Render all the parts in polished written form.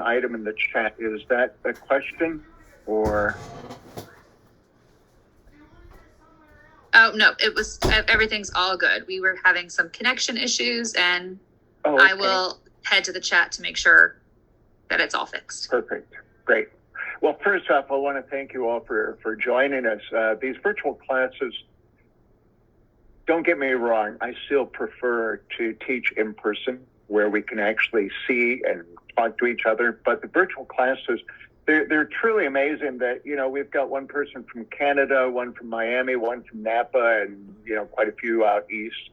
item in the chat. Is that a question or? Oh, no, everything's all good. We were having some connection issues, and Okay. I will head to the chat to make sure that it's all fixed. Perfect. Great. Well, first off, I want to thank you all for joining us. These virtual classes, don't get me wrong, I still prefer to teach in person where we can actually see and talk to each other. But the virtual classes, they're truly amazing that, we've got one person from Canada, one from Miami, one from Napa, and, quite a few out east.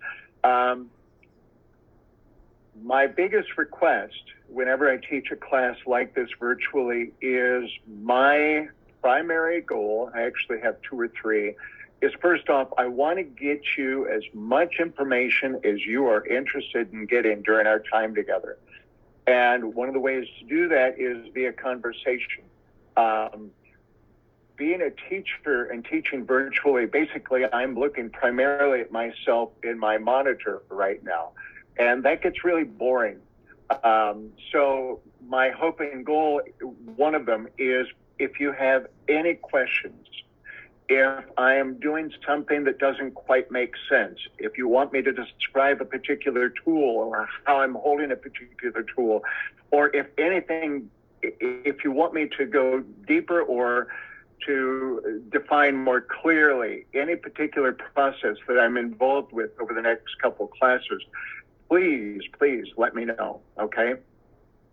My biggest request whenever I teach a class like this virtually is my primary goal, I actually have 2 or 3, is first off, I want to get you as much information as you are interested in getting during our time together. And one of the ways to do that is via conversation. Being a teacher and teaching virtually, basically, I'm looking primarily at myself in my monitor right now. And that gets really boring. So my hope and goal, one of them is if you have any questions, if I am doing something that doesn't quite make sense, if you want me to describe a particular tool or how I'm holding a particular tool, or if anything, if you want me to go deeper or to define more clearly any particular process that I'm involved with over the next couple of classes, please let me know, okay?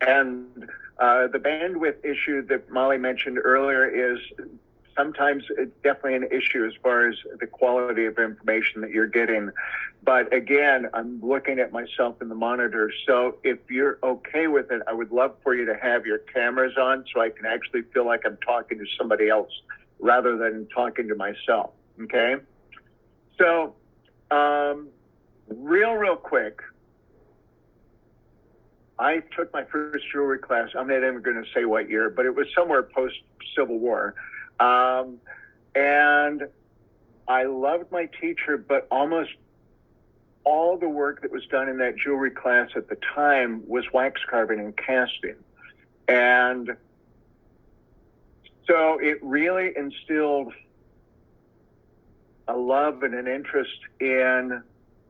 And the bandwidth issue that Molly mentioned earlier is sometimes it's definitely an issue as far as the quality of information that you're getting. But again, I'm looking at myself in the monitor. So if you're okay with it, I would love for you to have your cameras on so I can actually feel like I'm talking to somebody else rather than talking to myself, okay? So real quick, I took my first jewelry class. I'm not even going to say what year, but it was somewhere post-Civil War. And I loved my teacher, but almost all the work that was done in that jewelry class at the time was wax carving and casting. And so it really instilled a love and an interest in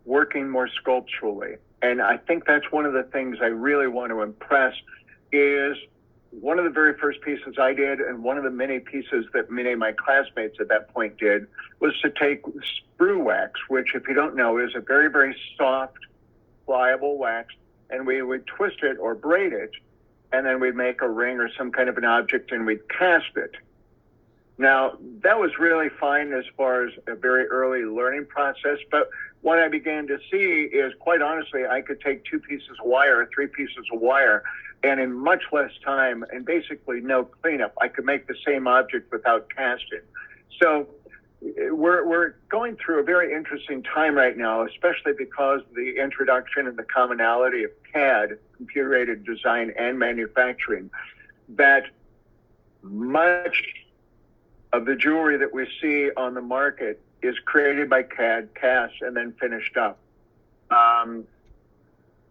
working more sculpturally. And I think that's one of the things I really want to impress is one of the very first pieces I did, and one of the many pieces that many of my classmates at that point did, was to take sprue wax, which, if you don't know, is a very, very soft, pliable wax, and we would twist it or braid it, and then we'd make a ring or some kind of an object, and we'd cast it. Now, that was really fine as far as a very early learning process, but what I began to see is, quite honestly, I could take 2 pieces of wire or 3 pieces of wire, and in much less time and basically no cleanup, I could make the same object without casting. So we're going through a very interesting time right now, especially because of the introduction and the commonality of CAD, computer-aided design and manufacturing, that much of the jewelry that we see on the market is created by CAD, cast, and then finished up.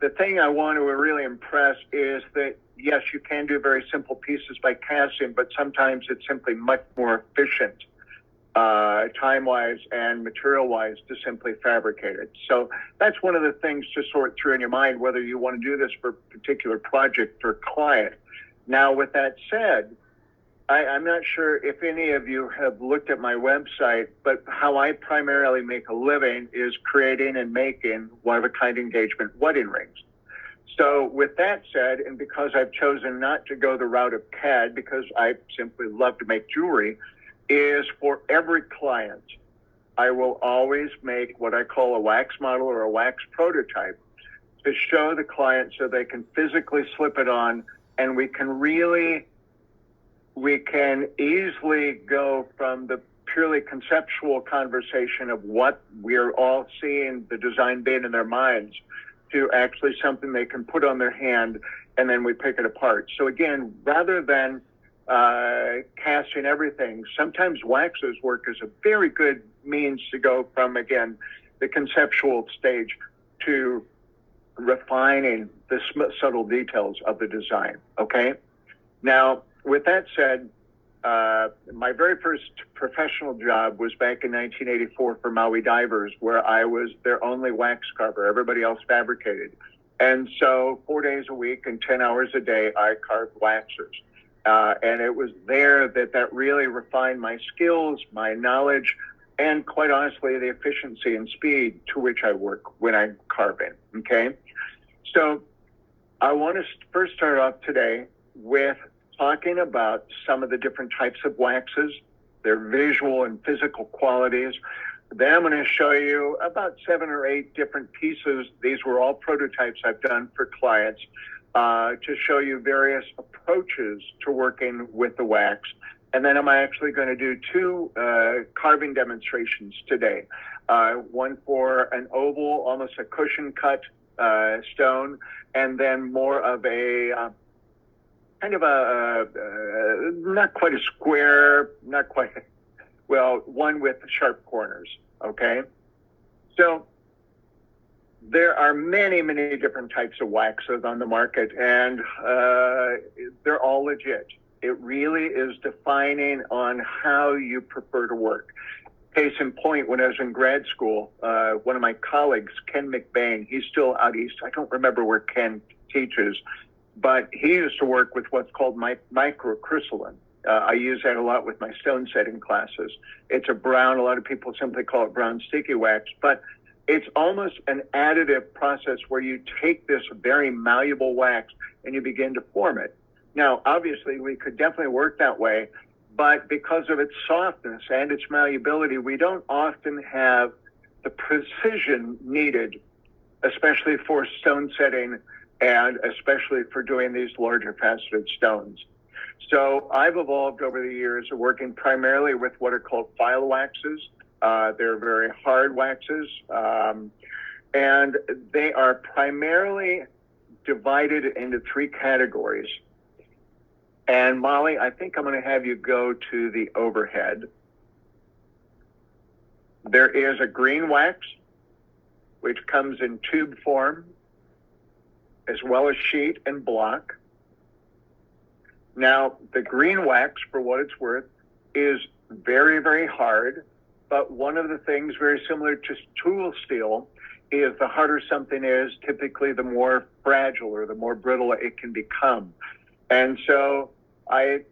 The thing I want to really impress is that, yes, you can do very simple pieces by casting, but sometimes it's simply much more efficient, time-wise and material-wise, to simply fabricate it. So that's one of the things to sort through in your mind, whether you want to do this for a particular project or client. Now, with that said, I'm not sure if any of you have looked at my website, but how I primarily make a living is creating and making one-of-a-kind engagement wedding rings. So with that said, and because I've chosen not to go the route of CAD because I simply love to make jewelry, is for every client, I will always make what I call a wax model or a wax prototype to show the client so they can physically slip it on, and we can easily go from the purely conceptual conversation of what we're all seeing the design being in their minds to actually something they can put on their hand, and then we pick it apart. So again, rather than casting everything, sometimes waxes work as a very good means to go from, again, the conceptual stage to refining the subtle details of the design, okay? Now, with that said, my very first professional job was back in 1984 for Maui Divers, where I was their only wax carver. Everybody else fabricated. And so 4 days a week and 10 hours a day, I carved waxers. And it was there that really refined my skills, my knowledge, and quite honestly, the efficiency and speed to which I work when I'm carving. Okay. So I want to first start off today with talking about some of the different types of waxes, their visual and physical qualities. Then I'm going to show you about 7 or 8 different pieces. These were all prototypes I've done for clients to show you various approaches to working with the wax. And then I'm actually going to do 2 carving demonstrations today. One for an oval, almost a cushion cut stone, and then more of a kind of a not quite a square, not quite, well, one with sharp corners, okay? So there are many, many different types of waxes on the market, and they're all legit. It really is defining on how you prefer to work. Case in point, when I was in grad school, one of my colleagues, Ken McBain, he's still out east. I don't remember where Ken teaches, but he used to work with what's called microcrystalline. I use that a lot with my stone setting classes. It's a brown, a lot of people simply call it brown sticky wax, but it's almost an additive process where you take this very malleable wax and you begin to form it. Now, obviously, we could definitely work that way, but because of its softness and its malleability, we don't often have the precision needed, especially for stone setting and especially for doing these larger faceted stones. So I've evolved over the years of working primarily with what are called file waxes. They're very hard waxes, and they are primarily divided into 3 categories. And Molly, I think I'm going to have you go to the overhead. There is a green wax, which comes in tube form, as well as sheet and block. Now, the green wax, for what it's worth, is very, very hard. But one of the things very similar to tool steel is the harder something is, typically the more fragile or the more brittle it can become. And so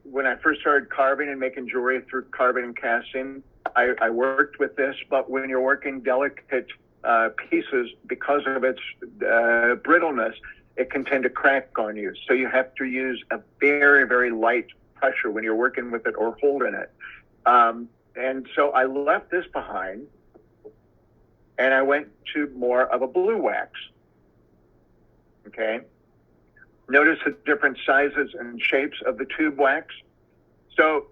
when I first started carving and making jewelry through carving and casting, I worked with this. But when you're working delicate pieces, because of its brittleness, it can tend to crack on you. So you have to use a very, very light pressure when you're working with it or holding it. And so I left this behind and I went to more of a blue wax. Okay. Notice the different sizes and shapes of the tube wax. So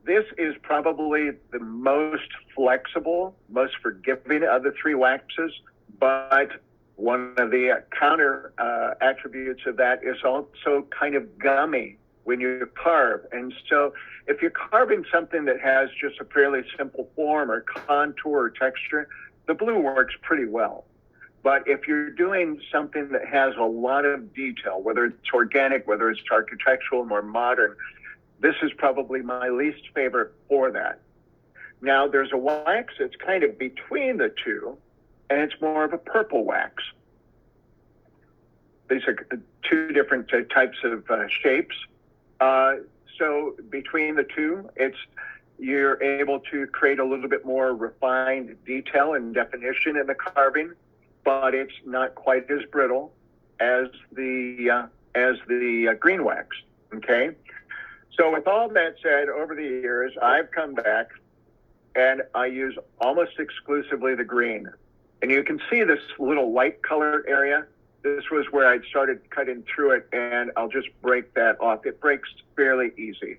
this is probably the most flexible, most forgiving of the 3 waxes, but one of the counter attributes of that is also kind of gummy when you carve. And so if you're carving something that has just a fairly simple form or contour or texture, the blue works pretty well. But if you're doing something that has a lot of detail, whether it's organic, whether it's architectural, more modern, this is probably my least favorite for that. Now, there's a wax that's kind of between the 2, and it's more of a purple wax. These are 2 different types of shapes. So between the 2, you're able to create a little bit more refined detail and definition in the carving, but it's not quite as brittle as the green wax. Okay. So with all that said, over the years, I've come back and I use almost exclusively the green. And you can see this little light color area. This was where I'd started cutting through it, and I'll just break that off. It breaks fairly easy.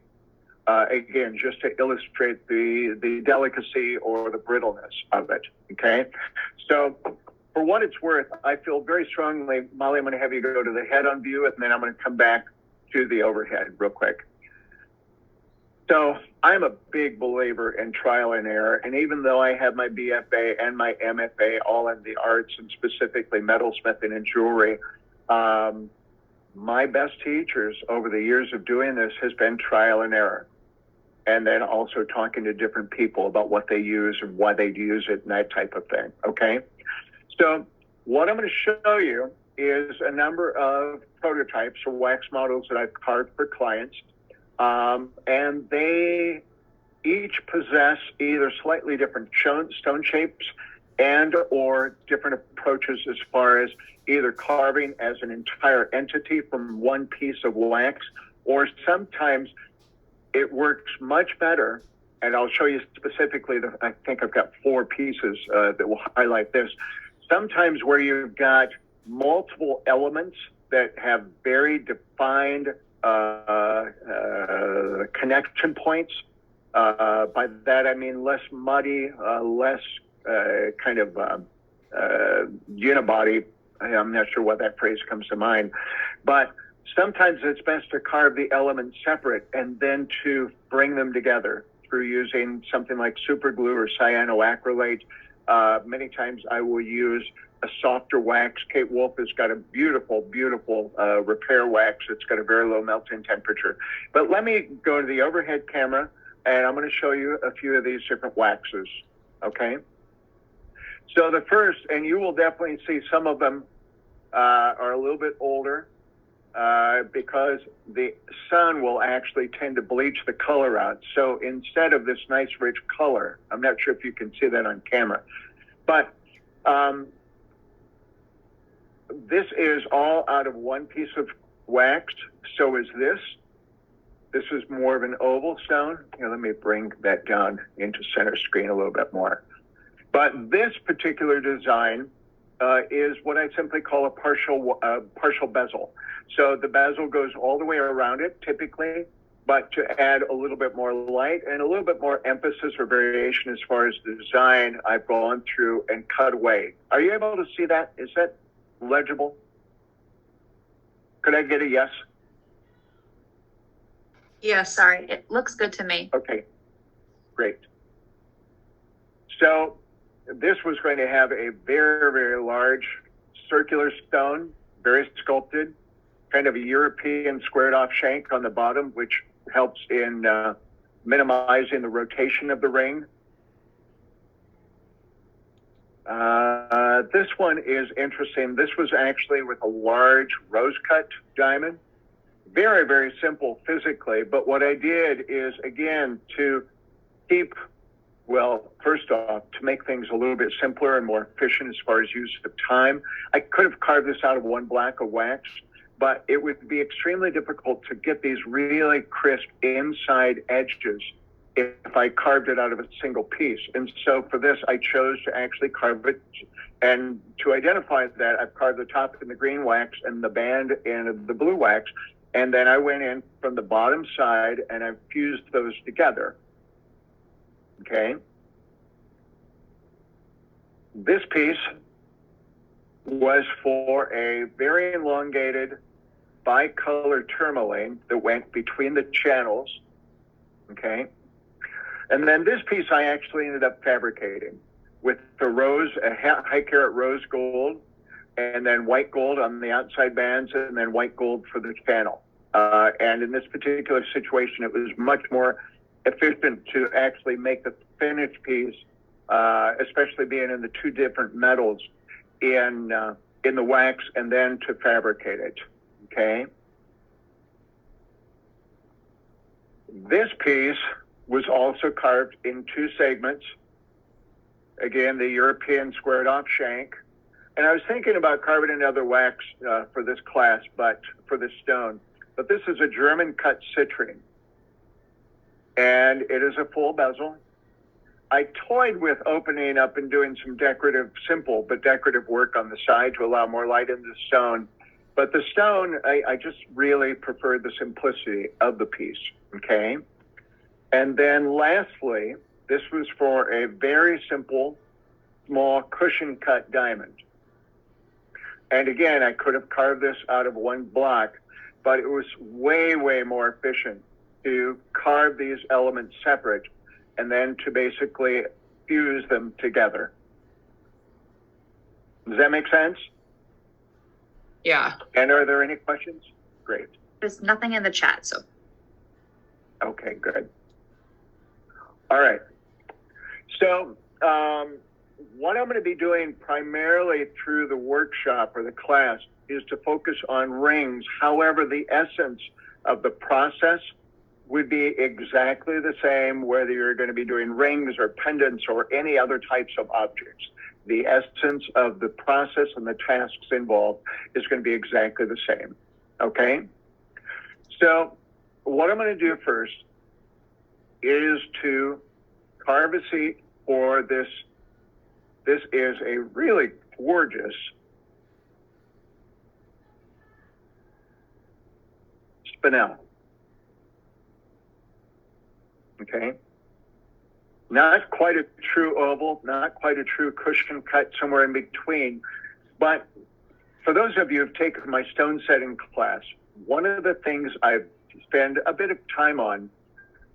Again, just to illustrate the delicacy or the brittleness of it, okay? So for what it's worth, I feel very strongly, Molly, I'm going to have you go to the head-on view, and then I'm going to come back to the overhead real quick. So I'm a big believer in trial and error, and even though I have my BFA and my MFA all in the arts and specifically metalsmithing and jewelry, my best teachers over the years of doing this has been trial and error. And then also talking to different people about what they use and why they use it and that type of thing. Okay. So what I'm going to show you is a number of prototypes or wax models that I've carved for clients. And they each possess either slightly different stone shapes and or different approaches as far as either carving as an entire entity from one piece of wax, or sometimes it works much better. And I'll show you specifically, I think I've got 4 pieces that will highlight this. Sometimes where you've got multiple elements that have very defined connection points. By that I mean less muddy, less kind of unibody. I'm not sure what that phrase comes to mind, but sometimes it's best to carve the elements separate and then to bring them together through using something like super glue or cyanoacrylate. Many times I will use a softer wax. Kate Wolf has got a beautiful, beautiful repair wax. It's got a very low melting temperature. But let me go to the overhead camera and I'm going to show you a few of these different waxes. Okay. So the first, and you will definitely see some of them are a little bit older because the sun will actually tend to bleach the color out. So instead of this nice rich color, I'm not sure if you can see that on camera, but this is all out of one piece of wax. So is this. This is more of an oval stone. Here, let me bring that down into center screen a little bit more. But this particular design is what I simply call a partial bezel. So the bezel goes all the way around it typically, but to add a little bit more light and a little bit more emphasis or variation as far as the design, I've gone through and cut away. Are you able to see that? Is that legible? Could I get a yes? Yes, sorry. It looks good to me. Okay, great. So this was going to have a very, very large circular stone, very sculpted, kind of a European squared off shank on the bottom, which helps in minimizing the rotation of the ring. This one is interesting. This was actually with a large rose cut diamond. Very, very simple physically, but what I did is, again, to keep, well, first off, to make things a little bit simpler and more efficient as far as use of time, I could have carved this out of one block of wax, but it would be extremely difficult to get these really crisp inside edges if I carved it out of a single piece. And so for this, I chose to actually carve it. And to identify that, I've carved the top in the green wax and the band in the blue wax. And then I went in from the bottom side and I fused those together. Okay. This piece was for a very elongated bicolor tourmaline that went between the channels. Okay. And then this piece I actually ended up fabricating with the rose, a high carat rose gold, and then white gold on the outside bands, and then white gold for the channel. And in this particular situation, it was much more efficient to actually make the finished piece, especially being in the 2 different metals in the wax, and then to fabricate it. Okay. This piece was also carved in 2 segments. Again, the European squared off shank. And I was thinking about carving another wax for this class, but for this stone. But this is a German cut citrine. And it is a full bezel. I toyed with opening up and doing some decorative, simple but decorative work on the side to allow more light into the stone. But the stone, I just really preferred the simplicity of the piece, okay? And then lastly, this was for a very simple, small cushion cut diamond. And again, I could have carved this out of one block, but it was way, way more efficient to carve these elements separate and then to basically fuse them together. Does that make sense? Yeah. And are there any questions? great. There's nothing in the chat, so. Okay, good. All right. So what I'm going to be doing primarily through the workshop or the class is to focus on rings. However, the essence of the process would be exactly the same whether you're going to be doing rings or pendants or any other types of objects. The essence of the process and the tasks involved is going to be exactly the same. Okay? So what I'm going to do first is to carve a seat for this. This is a really gorgeous spinel. Okay? Not quite a true oval, not quite a true cushion cut, somewhere in between. But for those of you who've taken my stone setting class, one of the things I spend a bit of time on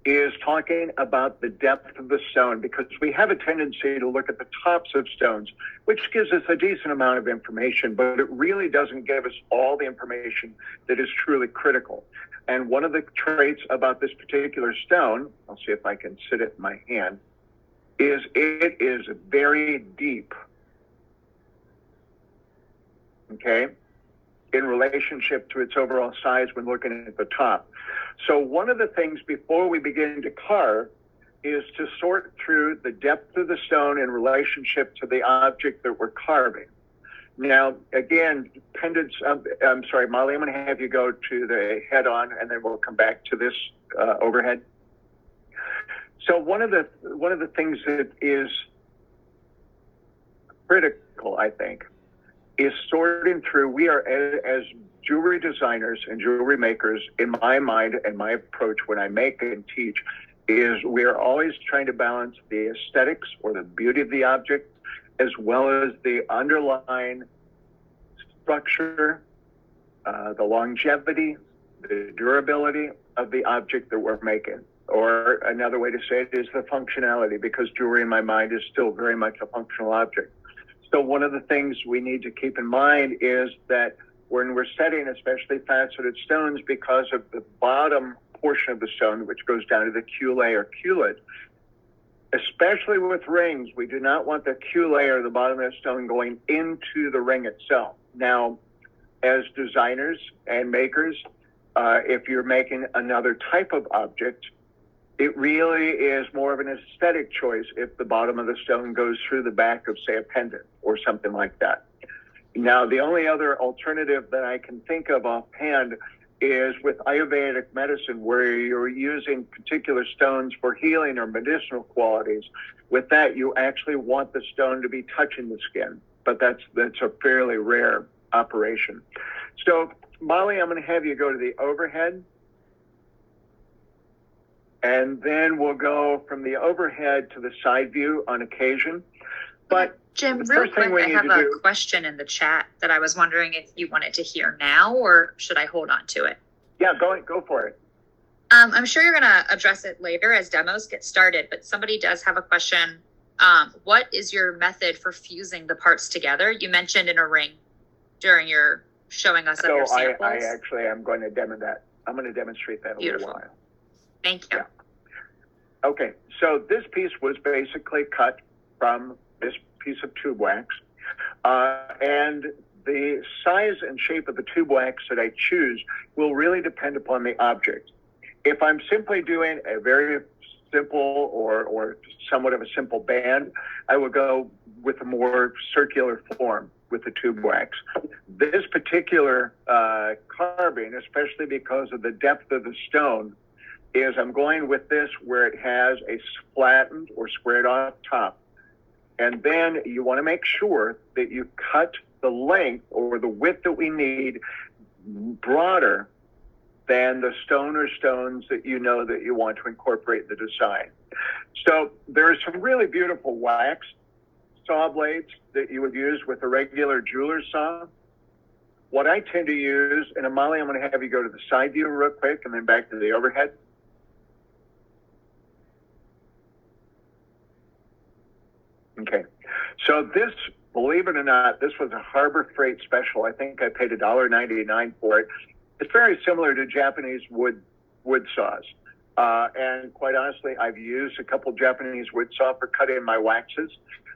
is talking about the depth of the stone, because we have a tendency to look at the tops of stones, which gives us a decent amount of information, but it really doesn't give us all the information that is truly critical. And one of the traits about this particular stone, I'll see if I can sit it in my hand, is it is very deep. Okay? In relationship to its overall size when looking at the top. So one of the things before we begin to carve is to sort through the depth of the stone in relationship to the object that we're carving. Now, again, pendants, I'm sorry, Molly, I'm going to have you go to the head on and then we'll come back to this overhead. So one of the things that is critical, I think, is sorting through. We are, as jewelry designers and jewelry makers, in my mind and my approach when I make and teach, is we are always trying to balance the aesthetics or the beauty of the object, as well as the underlying structure, the longevity, the durability of the object that we're making. Or another way to say it is the functionality, because jewelry in my mind is still very much a functional object. So one of the things we need to keep in mind is that when we're setting especially faceted stones, because of the bottom portion of the stone, which goes down to the culet or culet, especially with rings, we do not want the culet or the bottom of the stone going into the ring itself. Now, as designers and makers, if you're making another type of object, it really is more of an aesthetic choice if the bottom of the stone goes through the back of, say, a pendant or something like that. Now, the only other alternative that I can think of offhand is with Ayurvedic medicine, where you're using particular stones for healing or medicinal qualities. With that, you actually want the stone to be touching the skin, but that's a fairly rare operation. So, Molly, I'm going to have you go to the overhead. And then we'll go from the overhead to the side view on occasion. But Jim, real quick, I have a question in the chat that I was wondering if you wanted to hear now, or should I hold on to it? Yeah, go for it. I'm sure you're going to address it later as demos get started, but somebody does have a question. What is your method for fusing the parts together? You mentioned in a ring during your showing us of your samples. I actually am going to demo that. I'm going to demonstrate that in a little while. Thank you. Yeah. Okay, so this piece was basically cut from this piece of tube wax. And the size and shape of the tube wax that I choose will really depend upon the object. If I'm simply doing a very simple or somewhat of a simple band, I will go with a more circular form with the tube wax. This particular carving, especially because of the depth of the stone, is I'm going with this where it has a flattened or squared off top. And then you want to make sure that you cut the length or the width that we need broader than the stone or stones that you know that you want to incorporate the design. So there are some really beautiful wax saw blades that you would use with a regular jeweler's saw. What I tend to use, and Amali, I'm going to have you go to the side view real quick and then back to the overhead. Okay, so this, believe it or not, this was a Harbor Freight special. I think I paid $1.99 for it. It's very similar to Japanese wood saws. And quite honestly, I've used a couple Japanese wood saw for cutting my waxes,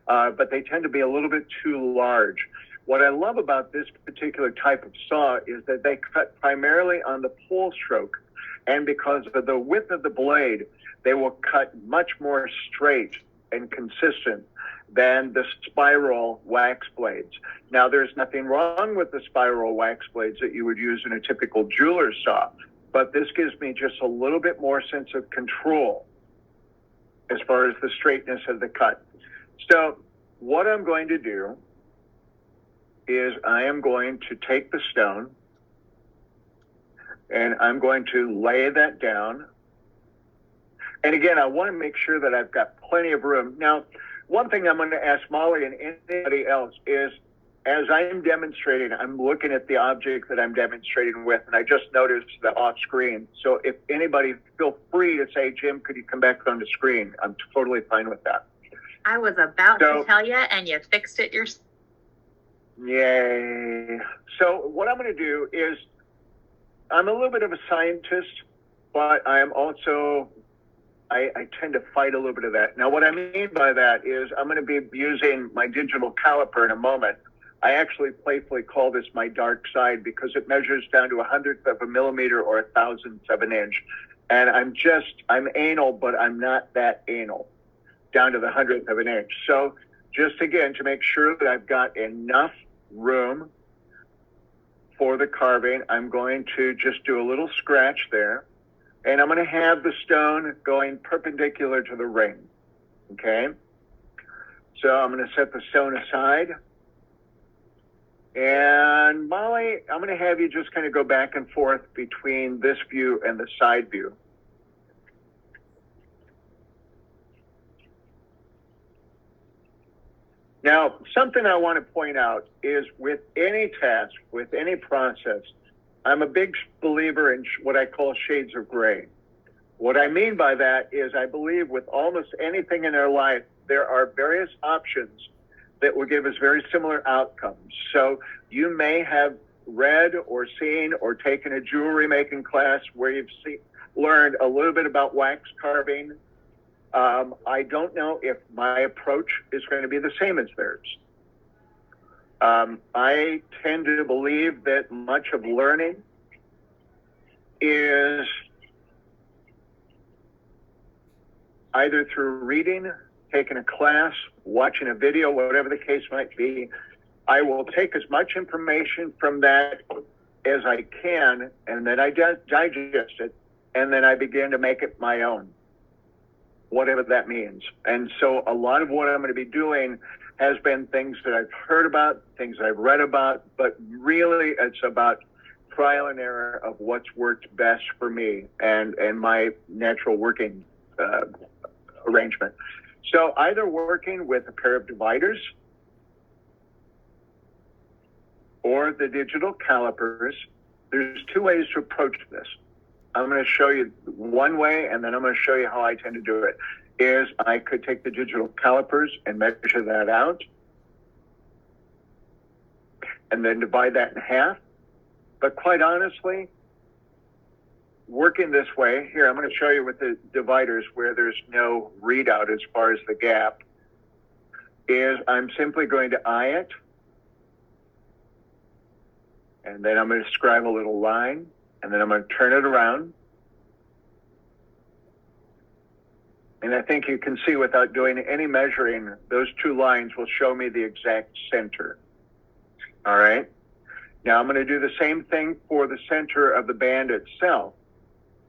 but they tend to be a little bit too large. What I love about this particular type of saw is that they cut primarily on the pole stroke, and because of the width of the blade, they will cut much more straight and consistent than the spiral wax blades. Now, there's nothing wrong with the spiral wax blades that you would use in a typical jeweler's saw, but this gives me just a little bit more sense of control as far as the straightness of the cut. So what I'm going to do is I am going to take the stone and I'm going to lay that down. And again, I want to make sure that I've got plenty of room. Now, one thing I'm going to ask Molly and anybody else is, as I'm demonstrating, I'm looking at the object that I'm demonstrating with, and I just noticed the off screen. So if anybody, feel free to say, Jim, could you come back on the screen? I'm totally fine with that. I was about to tell you, and you fixed it yourself. Yay. So what I'm going to do is, I'm a little bit of a scientist, but I am also, I tend to fight a little bit of that. Now, what I mean by that is I'm going to be using my digital caliper in a moment. I actually playfully call this my dark side because it measures down to 1/100th of a millimeter or 1,000th of an inch. And I'm anal, but I'm not that anal, down to the 100th of an inch. So just again, to make sure that I've got enough room for the carving, I'm going to just do a little scratch there. And I'm going to have the stone going perpendicular to the ring. Okay? So I'm going to set the stone aside. And Molly, I'm going to have you just kind of go back and forth between this view and the side view. Now, something I want to point out is with any task, with any process, I'm a big believer in what I call shades of gray. What I mean by that is I believe with almost anything in our life, there are various options that will give us very similar outcomes. So you may have read or seen or taken a jewelry making class where you've learned a little bit about wax carving. I don't know if my approach is going to be the same as theirs. I tend to believe that much of learning is either through reading, taking a class, watching a video, whatever the case might be. I will take as much information from that as I can, and then I digest it, and then I begin to make it my own, whatever that means. And so a lot of what I'm going to be doing has been things that I've heard about, things I've read about, but really it's about trial and error of what's worked best for me and my natural working arrangement. So either working with a pair of dividers or the digital calipers, there's two ways to approach this. I'm going to show you one way, and then I'm going to show you how I tend to do it. Is I could take the digital calipers and measure that out, and then divide that in half. But quite honestly, working this way, here, I'm going to show you with the dividers where there's no readout as far as the gap, is I'm simply going to eye it, and then I'm going to scribe a little line, and then I'm going to turn it around. And I think you can see without doing any measuring, those two lines will show me the exact center. All right. Now I'm going to do the same thing for the center of the band itself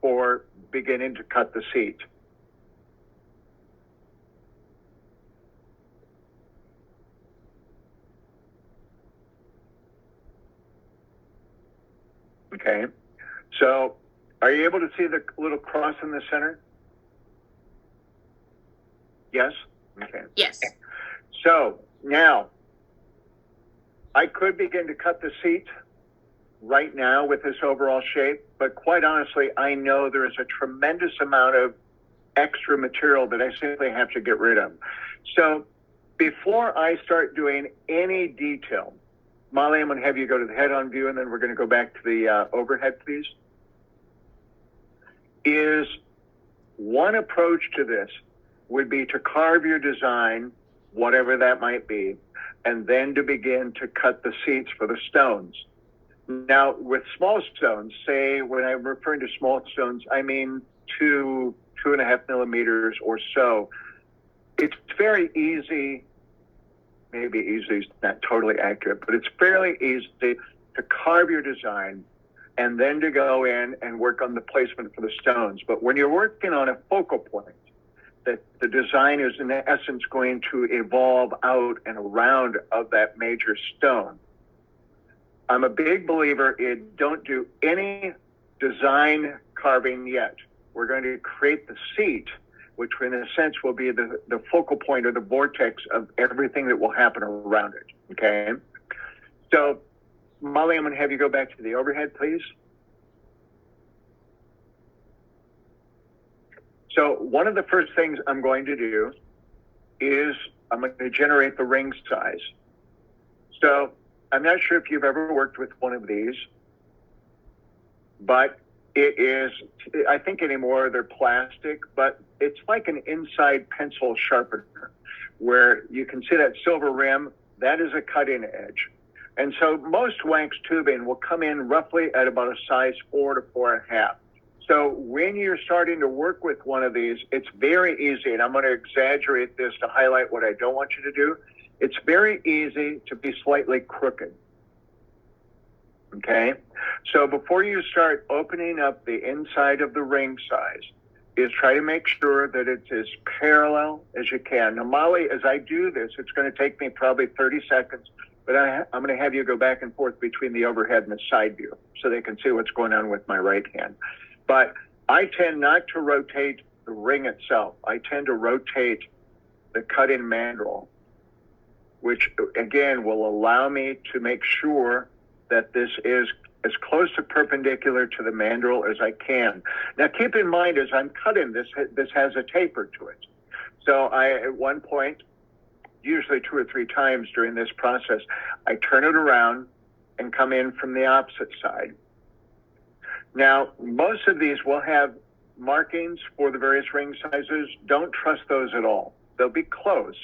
for beginning to cut the seat. Okay. So are you able to see the little cross in the center? Yes? Okay. Yes. So now I could begin to cut the seat right now with this overall shape, but quite honestly, I know there is a tremendous amount of extra material that I simply have to get rid of. So before I start doing any detail, Molly, I'm going to have you go to the head-on view, and then we're going to go back to the overhead, please. Is one approach to this would be to carve your design, whatever that might be, and then to begin to cut the seats for the stones. Now, with small stones, say when I'm referring to small stones, I mean 2.5 millimeters or so. It's very easy, maybe easy is not totally accurate, but it's fairly easy to carve your design and then to go in and work on the placement for the stones. But when you're working on a focal point, that the design is in essence going to evolve out and around of that major stone. I'm a big believer in don't do any design carving yet. We're going to create the seat, which in a sense will be the focal point or the vortex of everything that will happen around it, okay? So, Molly, I'm going to have you go back to the overhead, please. So one of the first things I'm going to do is I'm going to generate the ring size. So I'm not sure if you've ever worked with one of these, but it is, I think anymore they're plastic, but it's like an inside pencil sharpener where you can see that silver rim, that is a cut-in edge. And so most wax tubing will come in roughly at about a size 4 to 4.5. So when you're starting to work with one of these, it's very easy, and I'm going to exaggerate this to highlight what I don't want you to do. It's very easy to be slightly crooked. Okay? So before you start opening up the inside of the ring size, is try to make sure that it's as parallel as you can. Now, Molly, as I do this, it's going to take me probably 30 seconds, but I'm going to have you go back and forth between the overhead and the side view so they can see what's going on with my right hand. But I tend not to rotate the ring itself. I tend to rotate the cut-in mandrel, which again will allow me to make sure that this is as close to perpendicular to the mandrel as I can. Now keep in mind as I'm cutting this has a taper to it. So at one point, usually 2 or 3 times during this process, I turn it around and come in from the opposite side. Now, most of these will have markings for the various ring sizes. Don't trust those at all. They'll be close,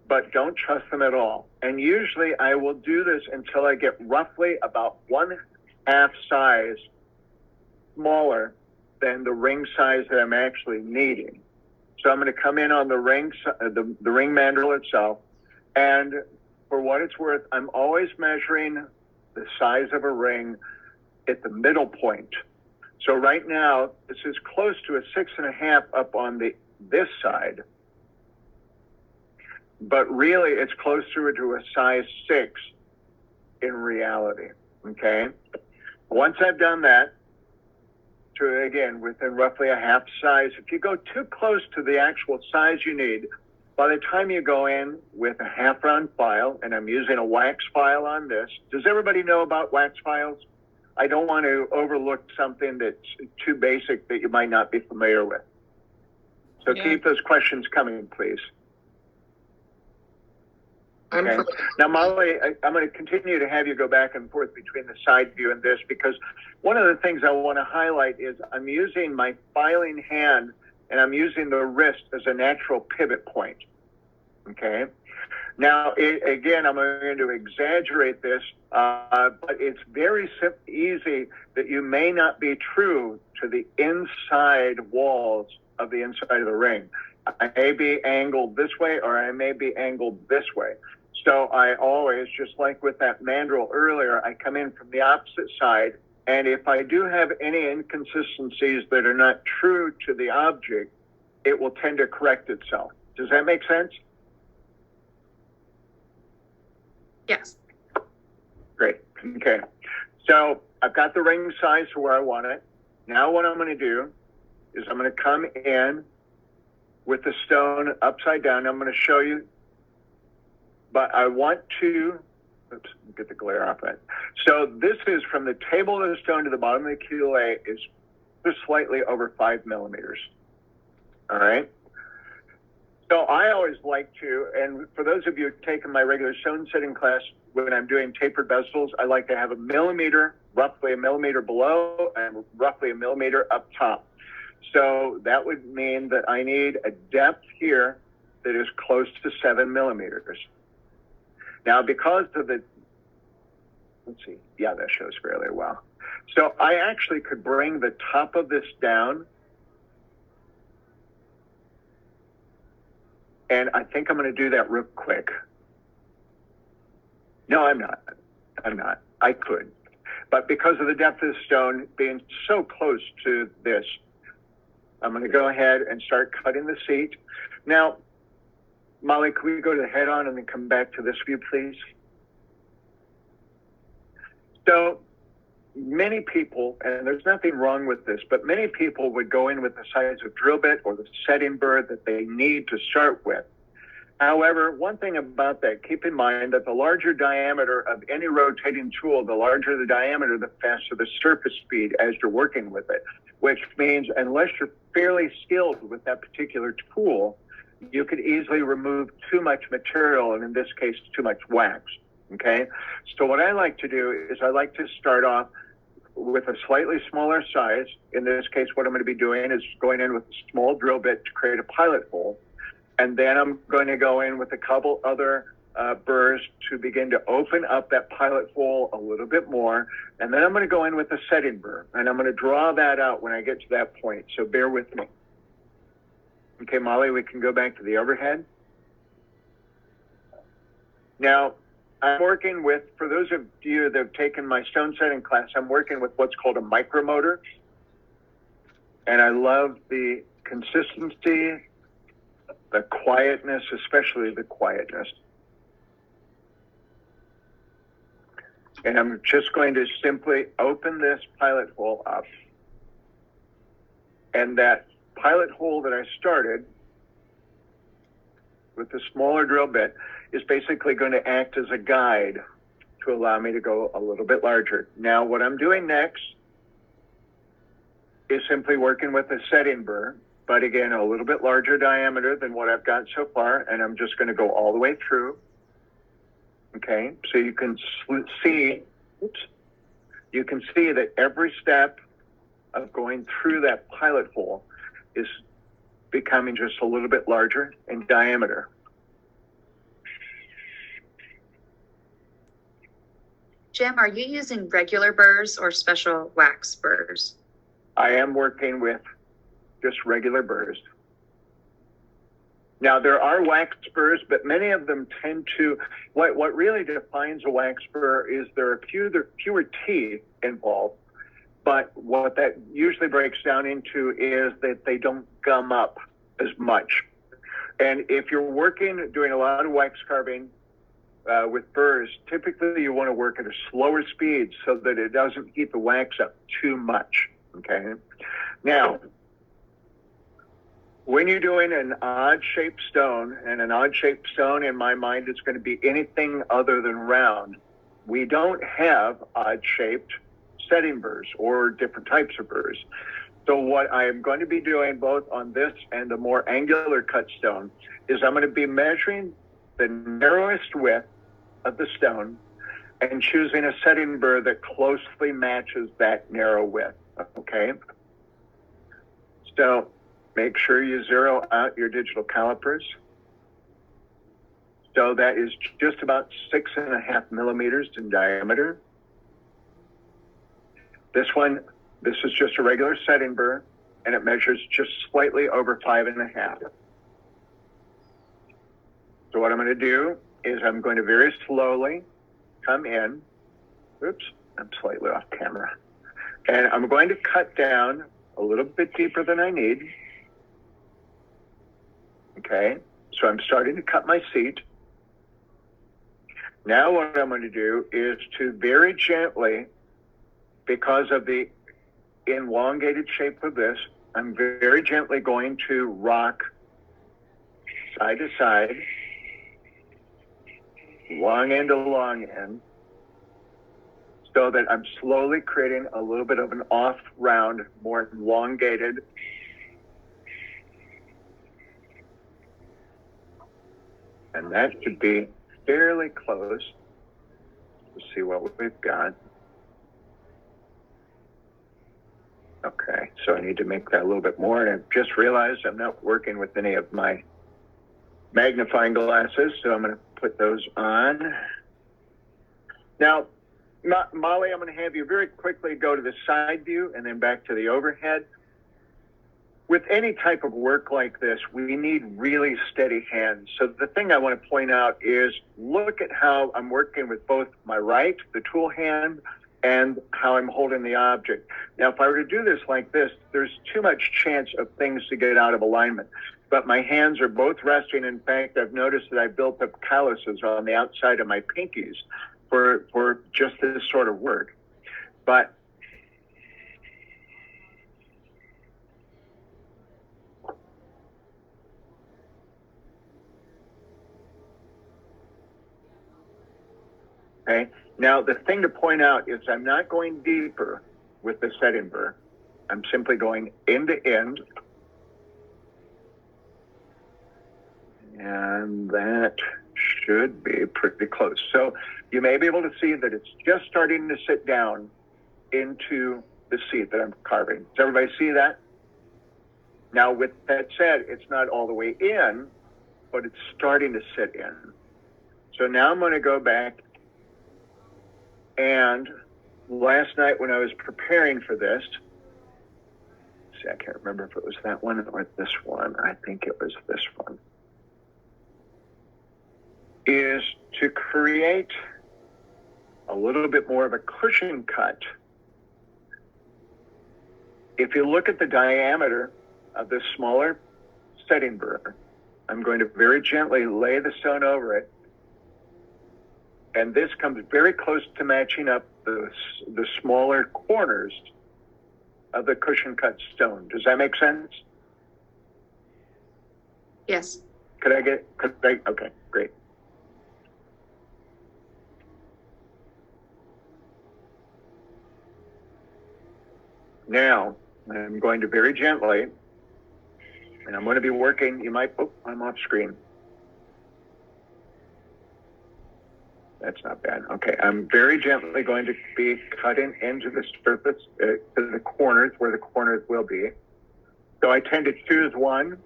but don't trust them at all. And usually I will do this until I get roughly about 1/2 size smaller than the ring size that I'm actually needing. So I'm going to come in on the ring mandrel itself. And for what it's worth, I'm always measuring the size of a ring at the middle point. So right now, this is close to a 6.5 up on this side, but really it's closer to a size 6 in reality, okay? Once I've done that, to again, within roughly a 1/2 size, if you go too close to the actual size you need, by the time you go in with a 1/2 round file, and I'm using a wax file on this, does everybody know about wax files? I don't want to overlook something that's too basic that you might not be familiar with. So keep those questions coming, please. Okay. Now, Molly, I'm going to continue to have you go back and forth between the side view and this, because one of the things I want to highlight is I'm using my filing hand and I'm using the wrist as a natural pivot point. Okay. Now, again, I'm going to exaggerate this, but it's very easy that you may not be true to the inside walls of the inside of the ring. I may be angled this way or I may be angled this way. So I always, just like with that mandrel earlier, I come in from the opposite side. And if I do have any inconsistencies that are not true to the object, it will tend to correct itself. Does that make sense? Yes. Great. Okay. So I've got the ring size to where I want it. Now what I'm going to do is I'm going to come in with the stone upside down. I'm going to show you, but I want to, oops, get the glare off it. So this is from the table of the stone to the bottom of the QLA is just slightly over 5 millimeters. All right. So I always like to, and for those of you who've taken my regular stone setting class, when I'm doing tapered bezels, I like to have a millimeter, roughly a millimeter below and roughly a millimeter up top. So that would mean that I need a depth here that is close to 7 millimeters. Now, because of the, let's see, yeah, that shows fairly well. So I actually could bring the top of this down. And I think I'm going to do that real quick. No, I'm not. I could. But because of the depth of the stone being so close to this, I'm going to go ahead and start cutting the seat. Now, Molly, can we go to the head-on and then come back to this view, please? So many people, and there's nothing wrong with this, but many people would go in with the size of drill bit or the setting burr that they need to start with. However, one thing about that, keep in mind that the larger diameter of any rotating tool, the larger the diameter, the faster the surface speed as you're working with it, which means unless you're fairly skilled with that particular tool, you could easily remove too much material, and in this case, too much wax, okay? So what I like to do is I like to start off with a slightly smaller size. In this case, what I'm going to be doing is going in with a small drill bit to create a pilot hole. And then I'm going to go in with a couple other burrs to begin to open up that pilot hole a little bit more. And then I'm going to go in with a setting burr. And I'm going to draw that out when I get to that point. So bear with me. Okay, Molly, we can go back to the overhead. Now, I'm working with, for those of you that have taken my stone setting class, I'm working with what's called a micromotor. And I love the consistency, the quietness, especially the quietness. And I'm just going to simply open this pilot hole up. And that pilot hole that I started with the smaller drill bit is basically going to act as a guide to allow me to go a little bit larger. Now, what I'm doing next is simply working with a setting burr, but again, a little bit larger diameter than what I've got so far, and I'm just going to go all the way through. Okay, so you can see, you can see that every step of going through that pilot hole is becoming just a little bit larger in diameter. Jim, are you using regular burrs or special wax burrs? I am working with just regular burrs. Now, there are wax burrs, but many of them tend to, what really defines a wax burr is there are fewer teeth involved, but what that usually breaks down into is that they don't gum up as much. And if you're doing a lot of wax carving with burrs, typically you want to work at a slower speed so that it doesn't heat the wax up too much, okay? Now, when you're doing an odd-shaped stone, and an odd-shaped stone in my mind is going to be anything other than round, we don't have odd-shaped setting burrs or different types of burrs. So what I am going to be doing both on this and the more angular cut stone is I'm going to be measuring the narrowest width of the stone and choosing a setting burr that closely matches that narrow width, okay? So make sure you zero out your digital calipers. So that is just about 6.5 millimeters in diameter. This is just a regular setting burr, and it measures just slightly over 5.5. So what I'm going to do is I'm going to very slowly come in. Oops, I'm slightly off camera. And I'm going to cut down a little bit deeper than I need. Okay, so I'm starting to cut my seat. Now what I'm going to do is to very gently, because of the elongated shape of this, I'm very gently going to rock side to side, long end to long end, so that I'm slowly creating a little bit of an off round, more elongated. And that should be fairly close. Let's see what we've got. Okay, so I need to make that a little bit more. And I've just realized I'm not working with any of my magnifying glasses, so I'm going to put those on. Now, Molly, I'm going to have you very quickly go to the side view and then back to the overhead. With any type of work like this, we need really steady hands. So the thing I want to point out is look at how I'm working with both my right, the tool hand, and how I'm holding the object. Now, if I were to do this like this, there's too much chance of things to get out of alignment. But my hands are both resting. In fact, I've noticed that I built up calluses on the outside of my pinkies for just this sort of work. But okay. Now, the thing to point out is I'm not going deeper with the setting burr. I'm simply going end to end. And that should be pretty close. So you may be able to see that it's just starting to sit down into the seat that I'm carving. Does everybody see that? Now, with that said, it's not all the way in, but it's starting to sit in. So now I'm going to go back. And last night when I was preparing for this, see, I can't remember if it was that one or this one. I think it was this one. Is to create a little bit more of a cushion cut. If you look at the diameter of this smaller setting burr, I'm going to very gently lay the stone over it. And this comes very close to matching up the smaller corners of the cushion cut stone. Does that make sense? Yes. Okay, great. Now, I'm going to very gently, and I'm going to be working, I'm off screen. That's not bad. Okay, I'm very gently going to be cutting into the surface, to the corners, where the corners will be. So I tend to choose one,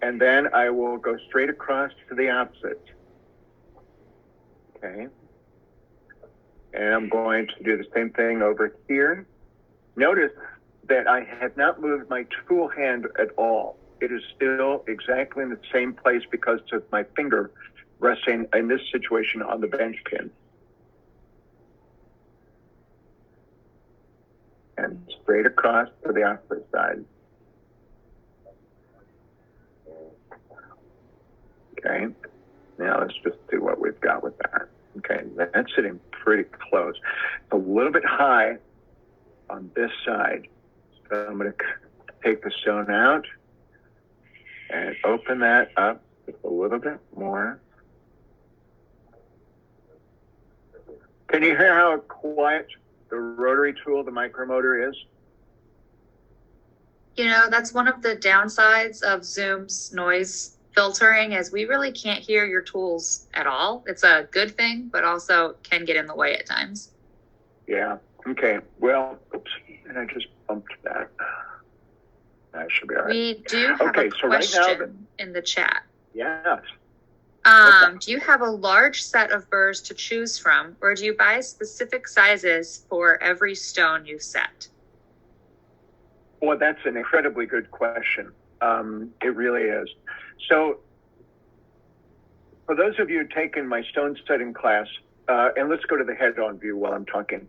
and then I will go straight across to the opposite. Okay. And I'm going to do the same thing over here. Notice that I have not moved my tool hand at all. It is still exactly in the same place because of my finger resting in this situation on the bench pin. And straight across to the opposite side. Okay, now let's just see what we've got with that. Okay, that's sitting pretty close. It's a little bit high on this side. So I'm going to take the stone out and open that up just a little bit more. Can you hear how quiet the rotary tool, the micromotor, is? You know, that's one of the downsides of Zoom's noise filtering is we really can't hear your tools at all. It's a good thing, but also can get in the way at times. Yeah. Okay. Well, oops. And I just bumped that. That should be all right. We do have a question right now, in the chat. Yes. Do you have a large set of burrs to choose from, or do you buy specific sizes for every stone you set? Well, that's an incredibly good question. It really is. So, for those of you taking my stone setting class, and let's go to the head-on view while I'm talking.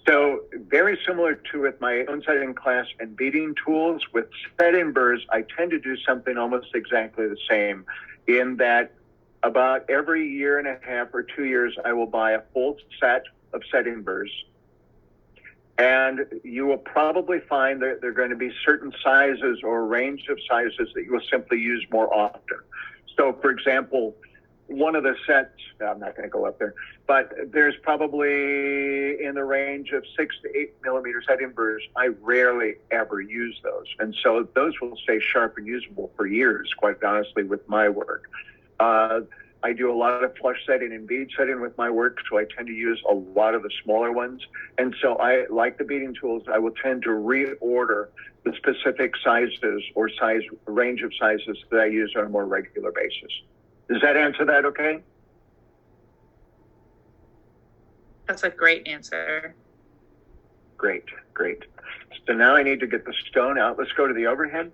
So very similar to with my own setting class and beading tools, with setting burrs, I tend to do something almost exactly the same in that about every year and a half or 2 years, I will buy a full set of setting burrs. And you will probably find that there are going to be certain sizes or range of sizes that you will simply use more often. So for example, one of the sets, I'm not going to go up there, but there's probably in the range of 6 to 8 millimeter setting burrs. I rarely ever use those. And so those will stay sharp and usable for years, quite honestly, with my work. I do a lot of flush setting and bead setting with my work, so I tend to use a lot of the smaller ones. And so I like the beading tools. I will tend to reorder the specific sizes or size range of sizes that I use on a more regular basis. Does that answer that okay? That's a great answer. Great, great. So now I need to get the stone out. Let's go to the overhead.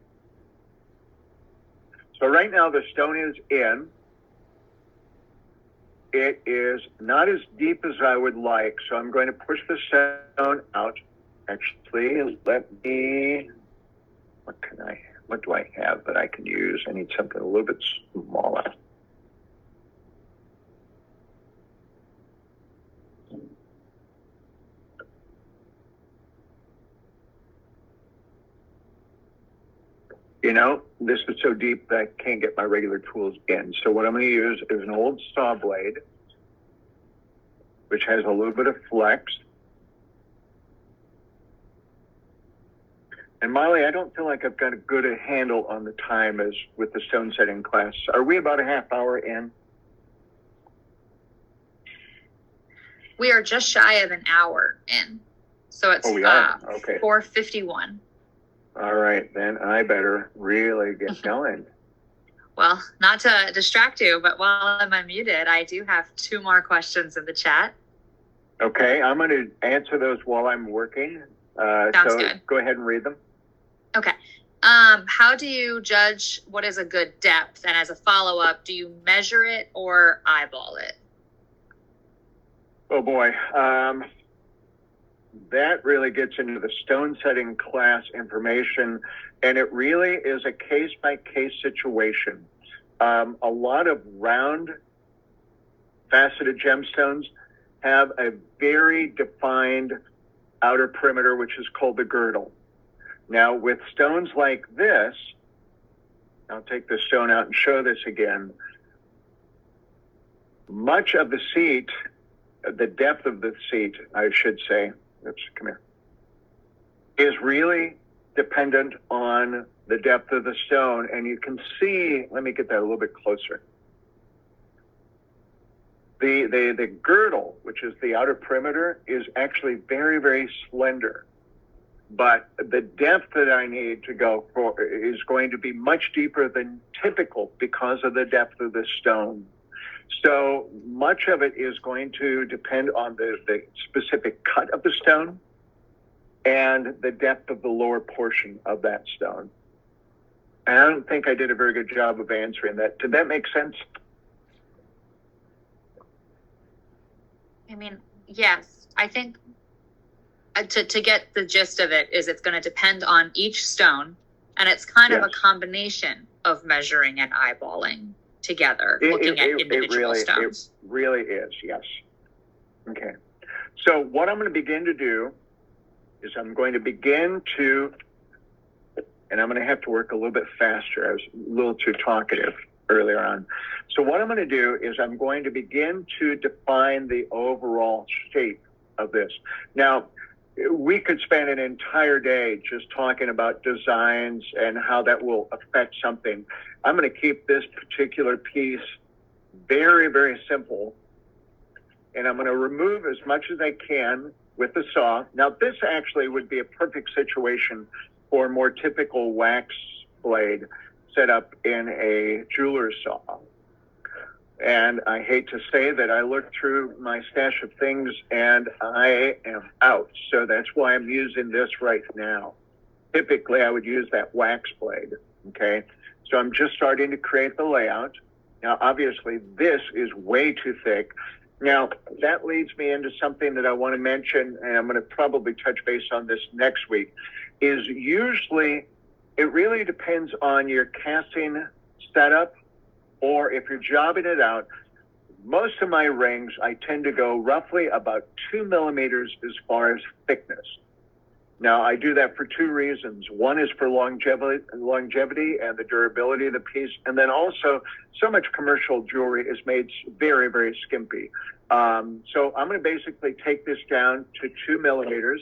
So right now the stone is in. It is not as deep as I would like, so I'm going to push the stone out. Actually, what do I have that I can use? I need something a little bit smaller. You know, this is so deep that I can't get my regular tools in. So what I'm going to use is an old saw blade, which has a little bit of flex. And Molly, I don't feel like I've got a good handle on the time as with the stone setting class. Are we about a half hour in? We are just shy of an hour in. So it's Okay. 4:51. All right, then I better really get going. Well, not to distract you, but while I'm unmuted, I do have 2 more questions in the chat. Okay, I'm going to answer those while I'm working. Sounds good. Go ahead and read them. Okay. How do you judge what is a good depth? And as a follow-up, do you measure it or eyeball it? Oh boy. That really gets into the stone setting class information, and it really is a case-by-case situation. A lot of round faceted gemstones have a very defined outer perimeter, which is called the girdle. Now, with stones like this, I'll take this stone out and show this again. Much of the seat, the depth of the seat, I should say, come here, is really dependent on the depth of the stone. And you can see, let me get that a little bit closer. The girdle, which is the outer perimeter, is actually very, very slender. But the depth that I need to go for is going to be much deeper than typical because of the depth of the stone. So much of it is going to depend on the specific cut of the stone and the depth of the lower portion of that stone. And I don't think I did a very good job of answering that. Did that make sense? I mean, yes. I think to get the gist of it is it's going to depend on each stone, and it's kind of a combination of measuring and eyeballing together, looking at individual stones. It really is, yes. Okay. So what I'm going to begin to do is I'm going to begin to, and I'm going to have to work a little bit faster. I was a little too talkative earlier on. So what I'm going to do is I'm going to begin to define the overall shape of this. Now, we could spend an entire day just talking about designs and how that will affect something. I'm going to keep this particular piece very, very simple. And I'm going to remove as much as I can with the saw. Now, this actually would be a perfect situation for a more typical wax blade set up in a jeweler's saw. And I hate to say that I looked through my stash of things and I am out. So that's why I'm using this right now. Typically, I would use that wax blade, okay? So I'm just starting to create the layout. Now, obviously, this is way too thick. Now, that leads me into something that I want to mention, and I'm going to probably touch base on this next week, is usually it really depends on your casting setup, or if you're jobbing it out. Most of my rings, I tend to go roughly about 2 millimeters as far as thickness. Now, I do that for 2 reasons. One is for longevity and the durability of the piece. And then also, so much commercial jewelry is made very, very skimpy. So I'm going to basically take this down to 2 millimeters.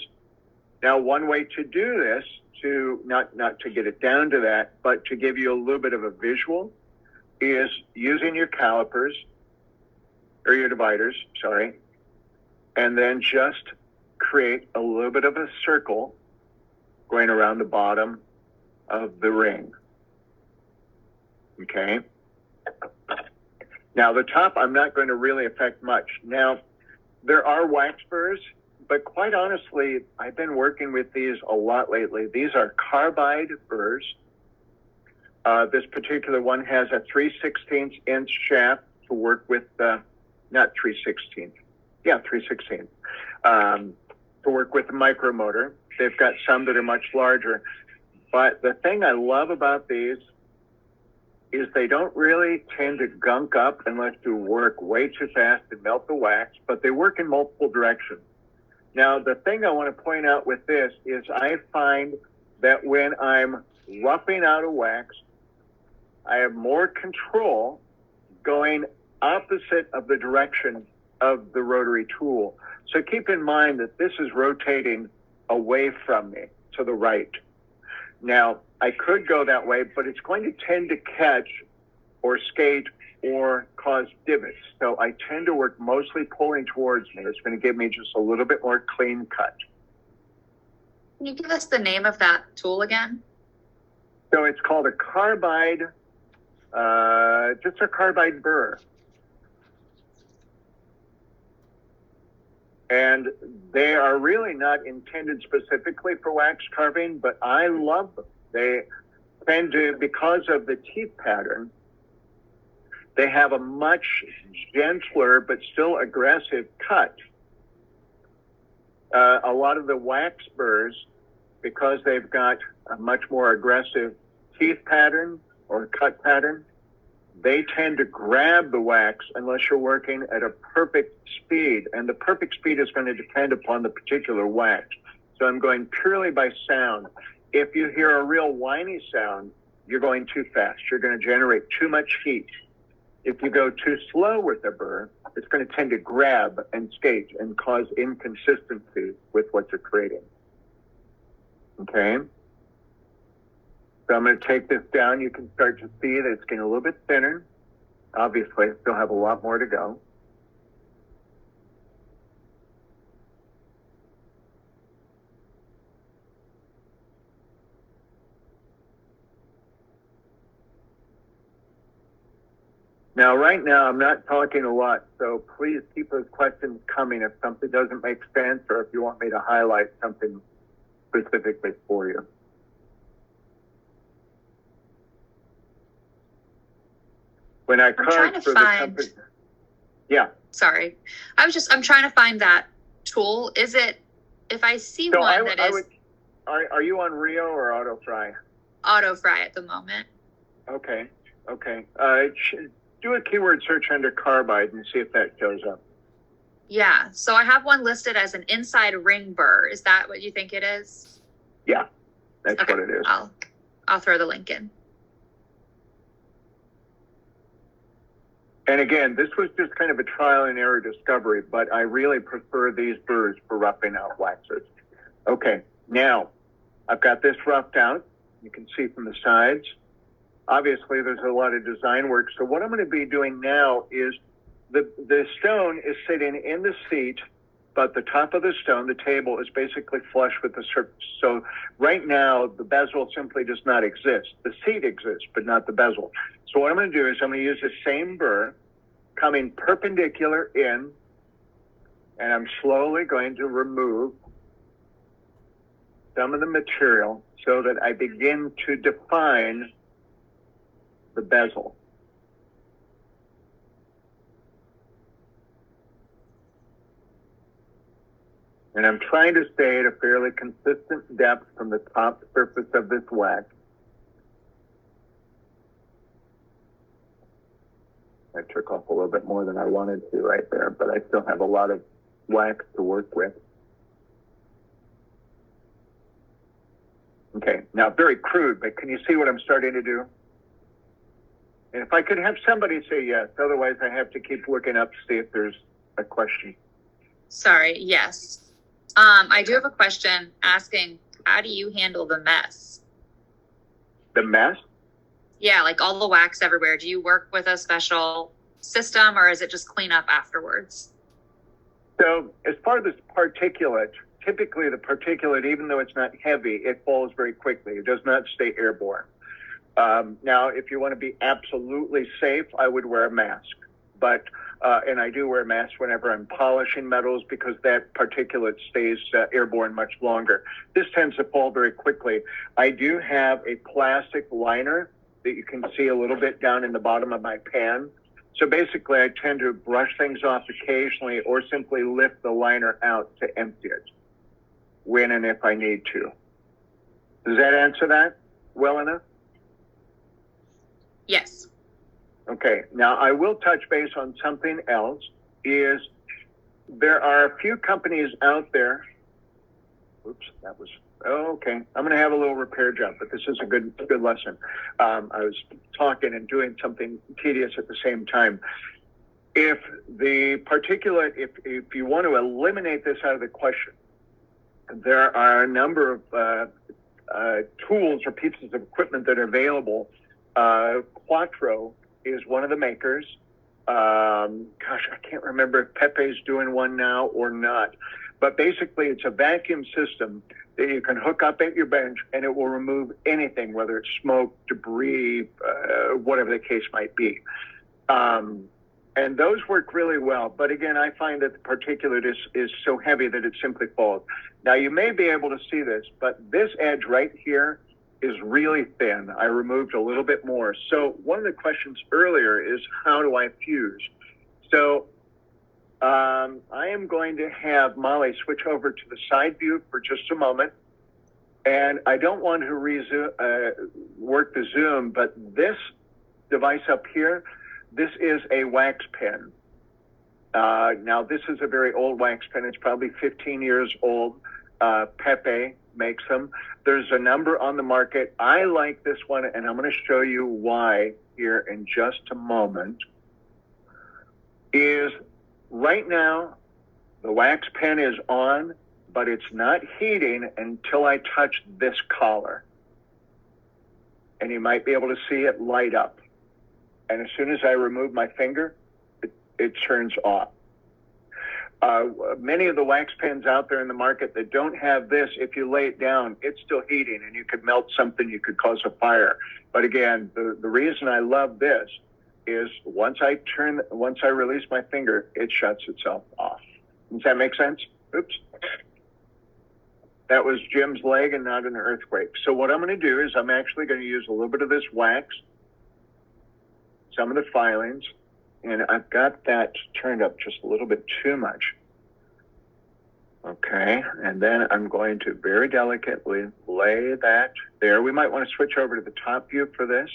Now, one way to do this, to not to get it down to that, but to give you a little bit of a visual, is using your calipers. or your dividers, sorry, and then just create a little bit of a circle going around the bottom of the ring. Okay. Now the top, I'm not going to really affect much. Now, there are wax burrs, but quite honestly, I've been working with these a lot lately. These are carbide burrs. This particular one has a 3/16 inch shaft to work with, not 3/16, yeah, 3/16, to work with the micromotor. They've got some that are much larger. But the thing I love about these is they don't really tend to gunk up unless you work way too fast and melt the wax, but they work in multiple directions. Now, the thing I want to point out with this is I find that when I'm roughing out a wax, I have more control going opposite of the direction of the rotary tool. So keep in mind that this is rotating away from me to the right. Now, I could go that way, but it's going to tend to catch or skate or cause divots. So I tend to work mostly pulling towards me. It's going to give me just a little bit more clean cut. Can you give us the name of that tool again? So it's called a carbide, just a carbide burr. And they are really not intended specifically for wax carving, but I love them. They tend to, because of the teeth pattern, they have a much gentler but still aggressive cut. A lot of the wax burrs, because they've got a much more aggressive teeth pattern or cut pattern, they tend to grab the wax unless you're working at a perfect speed. And the perfect speed is going to depend upon the particular wax. So I'm going purely by sound. If you hear a real whiny sound, you're going too fast. You're going to generate too much heat. If you go too slow with the burr, it's going to tend to grab and skate and cause inconsistency with what you're creating. Okay? So I'm going to take this down. You can start to see that it's getting a little bit thinner. Obviously, I still have a lot more to go. Now, right now, I'm not talking a lot, so please keep those questions coming if something doesn't make sense or if you want me to highlight something specifically for you. When I carved for the company, yeah. Sorry, I'm trying to find that tool. Is it, if I see So one that is, are you on Rio or AutoFry? AutoFry at the moment? Okay. Do a keyword search under carbide and see if that shows up. Yeah. So I have one listed as an inside ring burr. Is that what you think it is? Yeah, that's okay. What it is. I'll throw the link in. And again, this was just kind of a trial and error discovery, but I really prefer these burrs for roughing out waxes. Okay, now I've got this roughed out. You can see from the sides. Obviously, there's a lot of design work. So what I'm going to be doing now is the stone is sitting in the seat, but the top of the stone, the table, is basically flush with the surface. So right now, the bezel simply does not exist. The seat exists, but not the bezel. So what I'm going to do is I'm going to use the same burr coming perpendicular in, and I'm slowly going to remove some of the material so that I begin to define the bezel. And I'm trying to stay at a fairly consistent depth from the top surface of this wax. I took off a little bit more than I wanted to right there, but I still have a lot of wax to work with. Okay, now very crude, but can you see what I'm starting to do? And if I could have somebody say yes, otherwise I have to keep looking up to see if there's a question. Sorry, yes. I do have a question asking, how do you handle the mess? The mess? Yeah, like all the wax everywhere. Do you work with a special system, or is it just clean up afterwards? So as far as this particulate, typically the particulate, even though it's not heavy, it falls very quickly. It does not stay airborne. Now, if you want to be absolutely safe, I would wear a mask. But and I do wear a mask whenever I'm polishing metals because that particulate stays airborne much longer. This tends to fall very quickly. I do have a plastic liner that you can see a little bit down in the bottom of my pan. So basically, I tend to brush things off occasionally or simply lift the liner out to empty it when and if I need to. Does that answer that well enough? Yes. Okay, now I will touch base on something else, is there are a few companies out there. Oops, that was, okay. I'm gonna have a little repair job, but this is a good lesson. I was talking and doing something tedious at the same time. If the particulate, if you want to eliminate this out of the question, there are a number of tools or pieces of equipment that are available. Quattro is one of the makers. Gosh, I can't remember if Pepe's doing one now or not. But basically, it's a vacuum system that you can hook up at your bench, and it will remove anything, whether it's smoke, debris, whatever the case might be. And those work really well. But again, I find that the particulate is so heavy that it simply falls. Now, you may be able to see this, but this edge right here is really thin. I removed a little bit more. So one of the questions earlier is, how do I fuse? So I am going to have Molly switch over to the side view for just a moment. And I don't want to work the zoom, but this device up here, this is a wax pen. Now, this is a very old wax pen. It's probably 15 years old. Pepe makes them. There's a number on the market. I like this one, and I'm going to show you why here in just a moment. Is right now, the wax pen is on, but it's not heating until I touch this collar. And you might be able to see it light up. And as soon as I remove my finger, it turns off. Many of the wax pens out there in the market that don't have this, if you lay it down, it's still heating and you could melt something, you could cause a fire. But again, the reason I love this is once I release my finger, it shuts itself off. Does that make sense? Oops. That was Jim's leg and not an earthquake. So what I'm going to do is I'm actually going to use a little bit of this wax, some of the filings, and I've got that turned up just a little bit too much. Okay, and then I'm going to very delicately lay that there. We might want to switch over to the top view for this.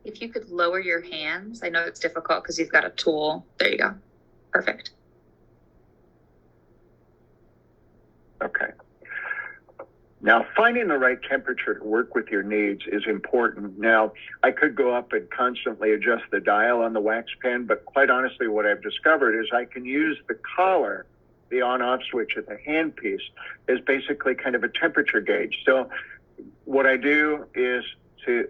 If you could lower your hands, I know it's difficult because you've got a tool. There you go. Perfect. Okay. Now, finding the right temperature to work with your needs is important. Now, I could go up and constantly adjust the dial on the wax pen, but quite honestly, what I've discovered is I can use the collar, the on-off switch at the handpiece, as basically kind of a temperature gauge. So what I do is to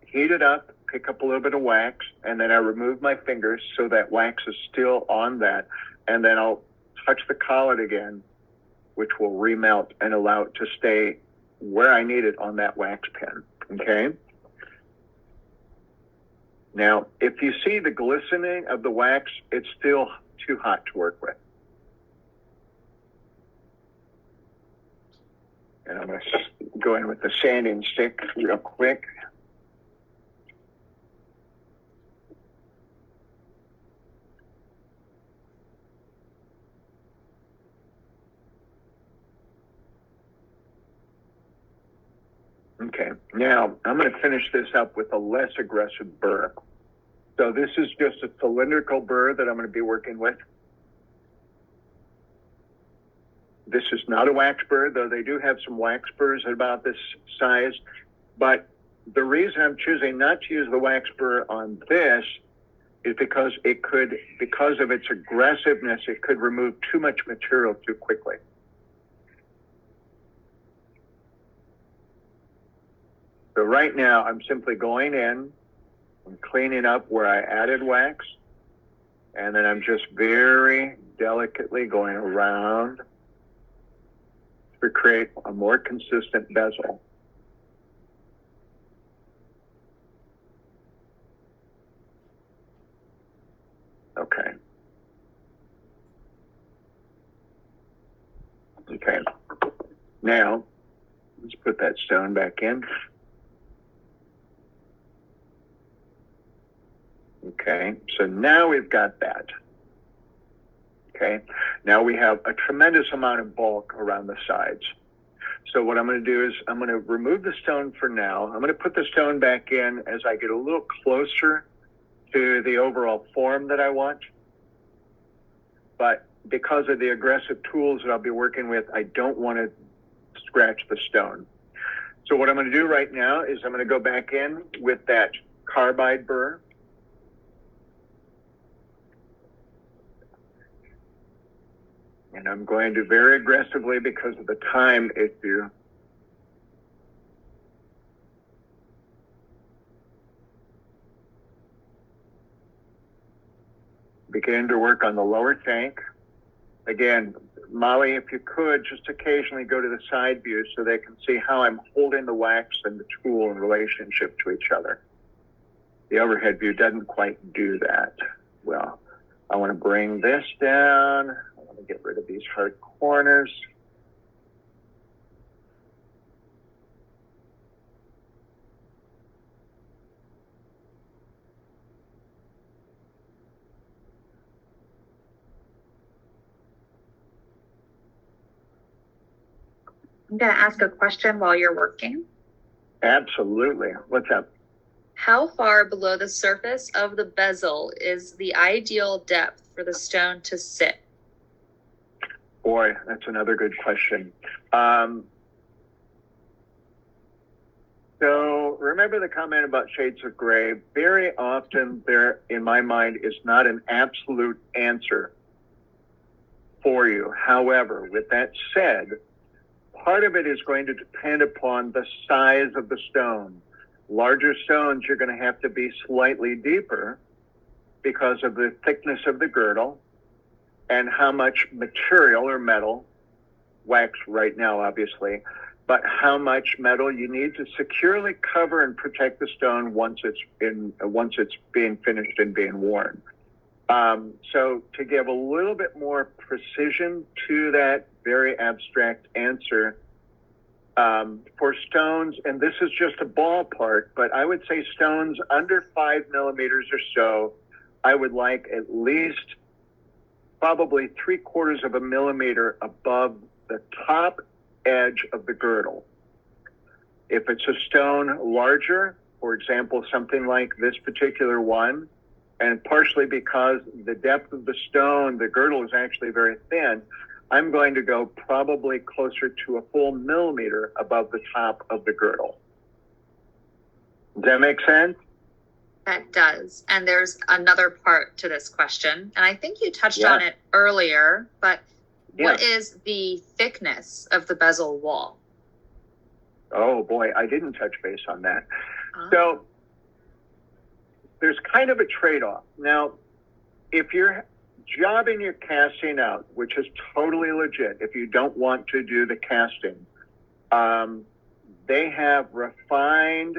heat it up, pick up a little bit of wax, and then I remove my fingers so that wax is still on that, and then I'll touch the collar again, which will remelt and allow it to stay where I need it on that wax pen, okay? Now, if you see the glistening of the wax, it's still too hot to work with. And I'm gonna go in with the sanding stick real quick. Okay, now I'm going to finish this up with a less aggressive burr. So this is just a cylindrical burr that I'm going to be working with. This is not a wax burr, though they do have some wax burrs at about this size. But the reason I'm choosing not to use the wax burr on this is because because of its aggressiveness, it could remove too much material too quickly. So right now I'm simply going in and cleaning up where I added wax. And then I'm just very delicately going around to create a more consistent bezel. Okay. Okay. Now, let's put that stone back in. Okay, so now we've got that. Okay, now we have a tremendous amount of bulk around the sides. So what I'm going to do is I'm going to remove the stone for now. I'm going to put the stone back in as I get a little closer to the overall form that I want. But because of the aggressive tools that I'll be working with, I don't want to scratch the stone. So what I'm going to do right now is I'm going to go back in with that carbide burr. And I'm going to very aggressively, because of the time issue, begin to work on the lower tank. Again, Molly, if you could, just occasionally go to the side view so they can see how I'm holding the wax and the tool in relationship to each other. The overhead view doesn't quite do that well. I want to bring this down. I want to get rid of these hard corners. I'm going to ask a question while you're working. Absolutely. What's up? How far below the surface of the bezel is the ideal depth for the stone to sit? Boy, that's another good question. So remember the comment about shades of gray. Very often there, in my mind, is not an absolute answer for you. However, with that said, part of it is going to depend upon the size of the stone. Larger stones, you're going to have to be slightly deeper because of the thickness of the girdle and how much material or metal, wax right now obviously, but how much metal you need to securely cover and protect the stone once it's being finished and being worn. So to give a little bit more precision to that very abstract answer, for stones, and this is just a ballpark, but I would say stones under 5 millimeters or so, I would like at least probably 3/4 of a millimeter above the top edge of the girdle. If it's a stone larger, for example, something like this particular one, and partially because the depth of the stone, the girdle is actually very thin, I'm going to go probably closer to a full millimeter above the top of the girdle. Does that make sense? That does. And there's another part to this question, and I think you touched on it earlier, but what is the thickness of the bezel wall? Oh boy, I didn't touch base on that. So there's kind of a trade-off. Now, if you're jobbing your casting out, which is totally legit, if you don't want to do the casting, they have refined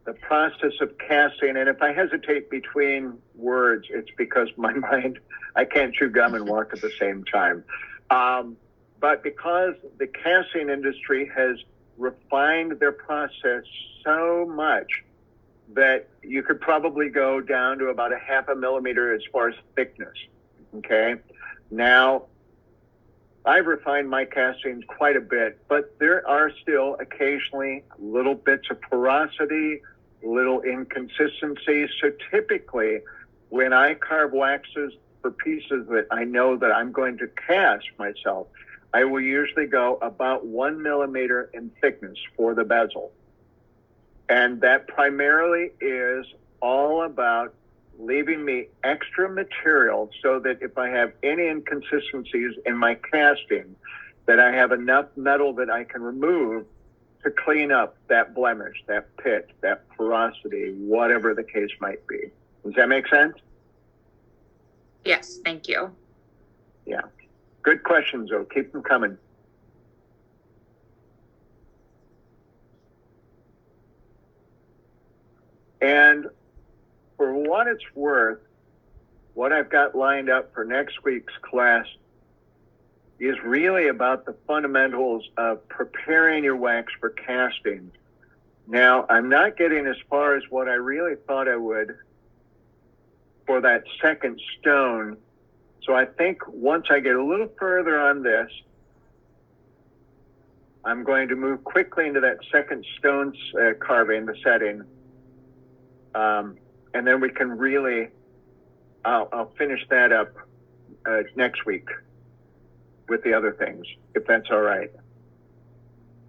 the process of casting. And if I hesitate between words, it's because my mind, I can't chew gum and walk at the same time. But because the casting industry has refined their process so much that you could probably go down to about 0.5 millimeter as far as thickness. Okay. Now, I've refined my castings quite a bit, but there are still occasionally little bits of porosity, little inconsistencies. So typically, when I carve waxes for pieces that I know that I'm going to cast myself, I will usually go about 1 millimeter in thickness for the bezel. And that primarily is all about leaving me extra material so that if I have any inconsistencies in my casting, that I have enough metal that I can remove to clean up that blemish, that pit, that porosity, whatever the case might be. Does that make sense? Yes, thank you. Yeah. Good questions, though. Keep them coming. And for what it's worth, what I've got lined up for next week's class is really about the fundamentals of preparing your wax for casting. Now, I'm not getting as far as what I really thought I would for that second stone. So I think once I get a little further on this, I'm going to move quickly into that second stone carving, the setting. And then we can really, I'll finish that up next week with the other things, if that's all right.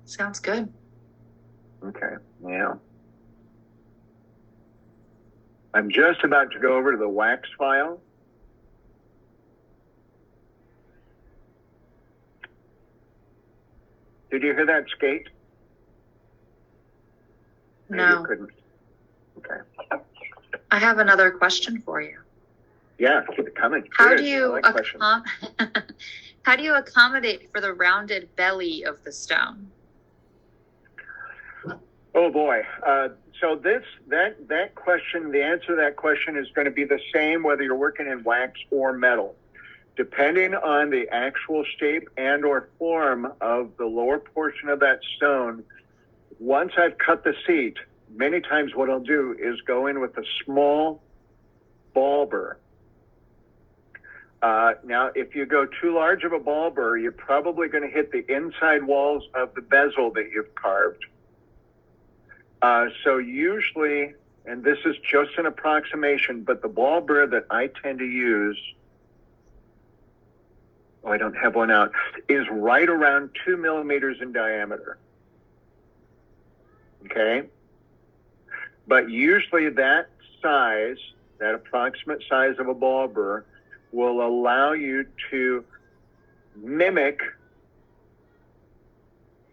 Sounds good. Okay, yeah. I'm just about to go over to the wax file. Did you hear that skate? Maybe No. you couldn't. Okay. I have another question for you. Yeah, keep it coming. How Good. do you I like questions. how do you accommodate for the rounded belly of the stone? Oh boy. So that question, the answer to that question is going to be the same whether you're working in wax or metal. Depending on the actual shape and or form of the lower portion of that stone, once I've cut the seat, many times what I'll do is go in with a small ball burr. Now, if you go too large of a ball burr, you're probably going to hit the inside walls of the bezel that you've carved. So usually, and this is just an approximation, but the ball burr that I tend to use, I don't have one out, is right around 2 millimeters in diameter. Okay? But usually that size, that approximate size of a ball burr, will allow you to mimic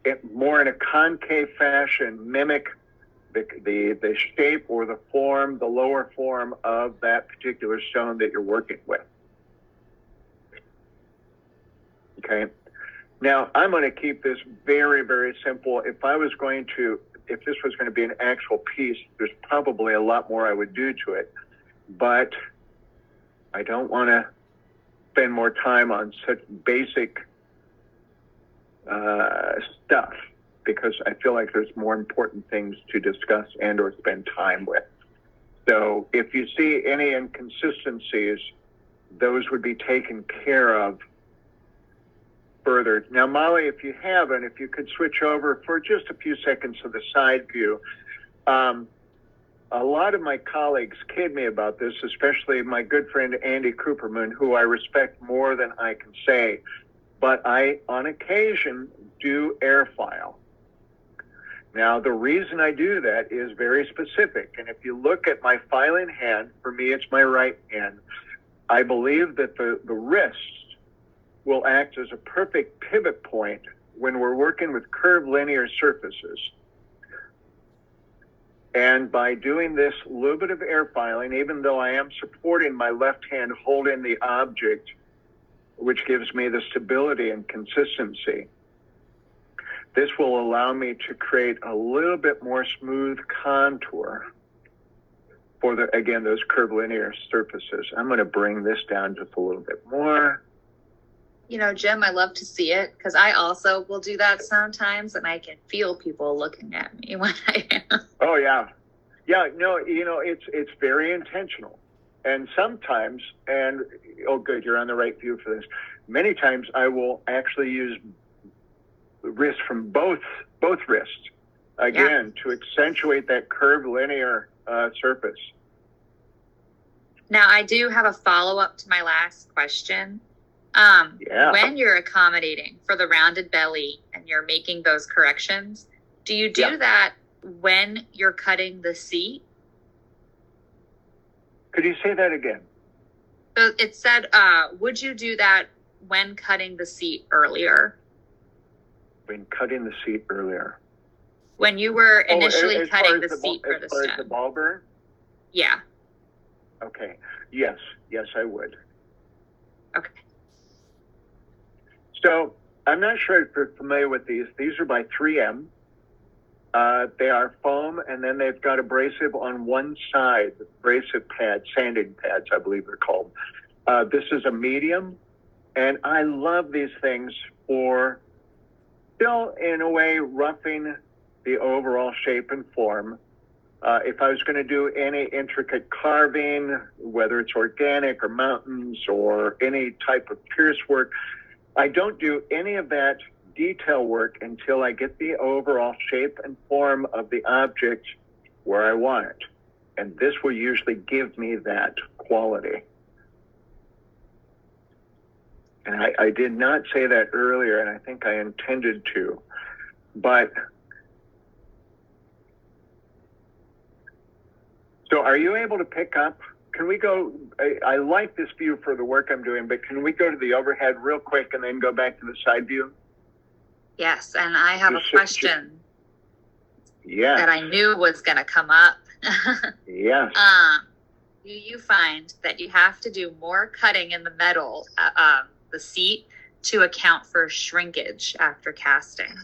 it more in a concave fashion, mimic the shape or the form, the lower form of that particular stone that you're working with. Okay. Now, I'm going to keep this very, very simple. If this was going to be an actual piece, there's probably a lot more I would do to it. But I don't want to spend more time on such basic stuff because I feel like there's more important things to discuss and or spend time with. So if you see any inconsistencies, those would be taken care of further. Now, Molly, if you haven't, if you could switch over for just a few seconds to the side view. A lot of my colleagues kid me about this, especially my good friend Andy Cooperman, who I respect more than I can say. But I, on occasion, do air file. Now, the reason I do that is very specific. And if you look at my filing hand, for me, it's my right hand. I believe that the wrist will act as a perfect pivot point when we're working with curved linear surfaces. And by doing this little bit of air filing, even though I am supporting my left hand holding the object, which gives me the stability and consistency, this will allow me to create a little bit more smooth contour for those curved linear surfaces. I'm going to bring this down just a little bit more. You know, Jim, I love to see it because I also will do that sometimes, and I can feel people looking at me when I am. Oh, yeah. Yeah, no, it's very intentional. And sometimes, oh, good, you're on the right view for this. Many times I will actually use wrist from both wrists, again, to accentuate that curved linear surface. Now, I do have a follow-up to my last question. When you're accommodating for the rounded belly and you're making those corrections, do you do that when you're cutting the seat? Could you say that again? So it said, would you do that when cutting the seat earlier? When cutting the seat earlier. When you were initially as far cutting as the seat for the as far as the stone. ball burn? Yeah. Okay. Yes, I would. Okay. So I'm not sure if you're familiar with these. These are by 3M. They are foam, and then they've got abrasive on one side, abrasive pads, sanding pads, I believe they're called. This is a medium, and I love these things for still, in a way, roughing the overall shape and form. If I was going to do any intricate carving, whether it's organic or mountains or any type of pierce work, I don't do any of that detail work until I get the overall shape and form of the object where I want it. And this will usually give me that quality. And I did not say that earlier, and I think I intended to. But so are you able to pick up? Can we go? I like this view for the work I'm doing, but can we go to the overhead real quick and then go back to the side view? Yes, and I have a question that I knew was going to come up. Yes. Do you find that you have to do more cutting in the metal, the seat, to account for shrinkage after casting?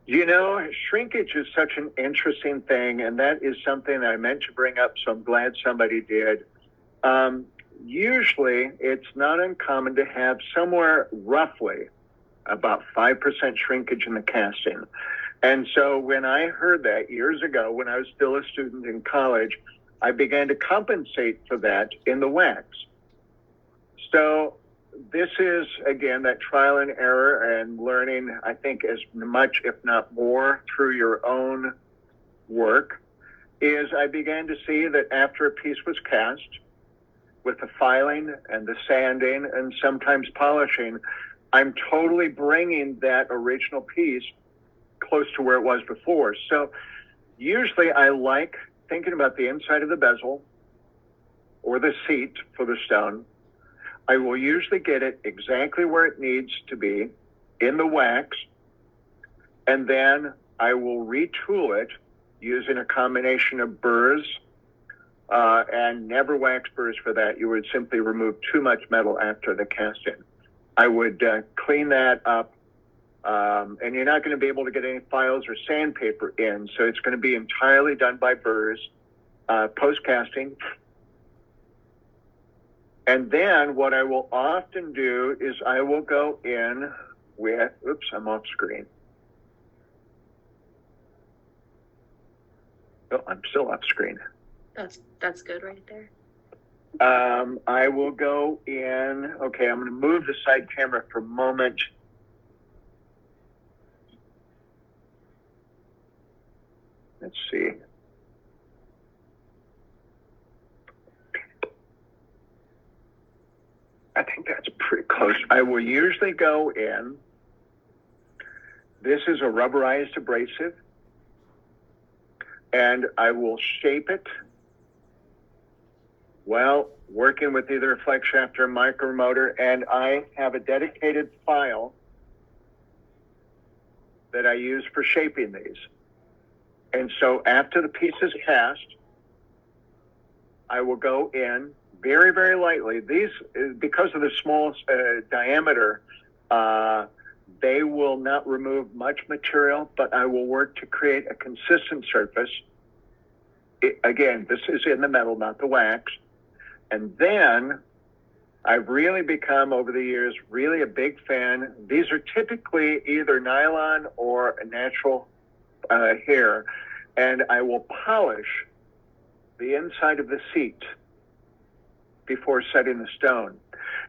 You know, shrinkage is such an interesting thing, and that is something I meant to bring up, so I'm glad somebody did. Usually, it's not uncommon to have somewhere roughly about 5% shrinkage in the casting. And so when I heard that years ago, when I was still a student in college, I began to compensate for that in the wax. So this is, again, that trial and error and learning, I think, as much, if not more, through your own work, is I began to see that after a piece was cast, with the filing and the sanding and sometimes polishing, I'm totally bringing that original piece close to where it was before. So usually I like thinking about the inside of the bezel or the seat for the stone. I will usually get it exactly where it needs to be in the wax, and then I will retool it using a combination of burrs and never wax burrs for that. You would simply remove too much metal after the casting. I would clean that up, and you're not going to be able to get any files or sandpaper in, so it's going to be entirely done by burrs post-casting. And then what I will often do is I will go in with, oops, I'm off screen. Oh, I'm still off screen. That's good right there. I will go in. Okay, I'm going to move the side camera for a moment. Let's see. I think that's pretty close. I will usually go in. This is a rubberized abrasive, and I will shape it. Well, working with either a flex shaft or a micromotor, and I have a dedicated file that I use for shaping these. And so after the piece is cast, I will go in very, very lightly. These, because of the small diameter, they will not remove much material, but I will work to create a consistent surface. Again, this is in the metal, not the wax. And then I've really become, over the years, really a big fan. These are typically either nylon or a natural hair, and I will polish the inside of the seat before setting the stone.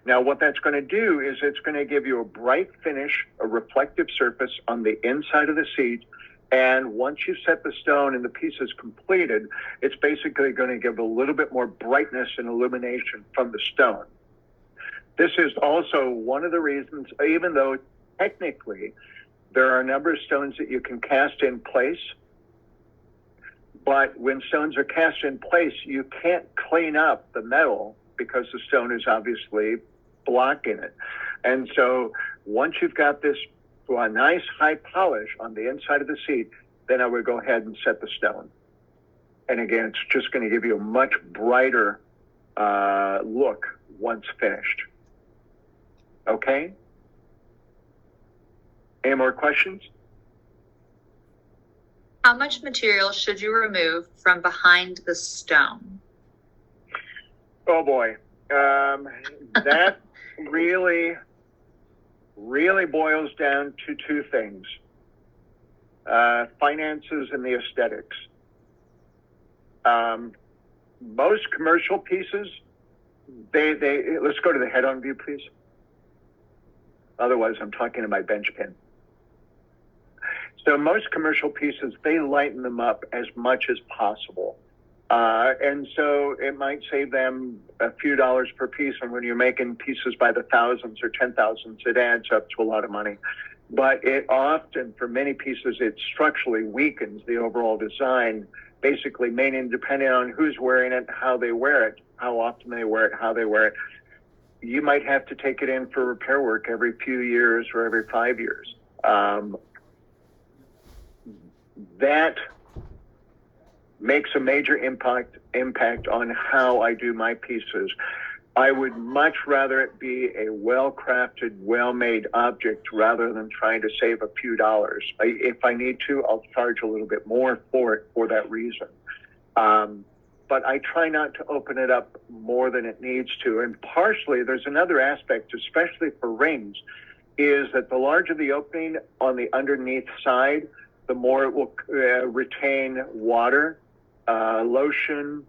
Now, what that's going to do is it's going to give you a bright finish, a reflective surface on the inside of the seat. And once you set the stone and the piece is completed, it's basically going to give a little bit more brightness and illumination from the stone. This is also one of the reasons, even though technically there are a number of stones that you can cast in place, but when stones are cast in place, you can't clean up the metal because the stone is obviously blocking it. And so once you've got this a nice high polish on the inside of the seat, then I would go ahead and set the stone. And again, it's just going to give you a much brighter look once finished. Okay? Any more questions? How much material should you remove from behind the stone? Oh boy. That really boils down to two things. Finances and the aesthetics. Most commercial pieces, let's go to the head-on view, please. Otherwise, I'm talking to my bench pin. So most commercial pieces, they lighten them up as much as possible. And so it might save them a few dollars per piece. And when you're making pieces by the thousands or 10,000s, it adds up to a lot of money. But it often, for many pieces, it structurally weakens the overall design, basically meaning depending on who's wearing it, how they wear it, how often they wear it, how they wear it. You might have to take it in for repair work every few years or every 5 years. That makes a major impact on how I do my pieces. I would much rather it be a well-crafted, well-made object rather than trying to save a few dollars. If I need to, I'll charge a little bit more for it for that reason. But I try not to open it up more than it needs to. And partially, there's another aspect, especially for rings, is that the larger the opening on the underneath side, the more it will retain water, lotion,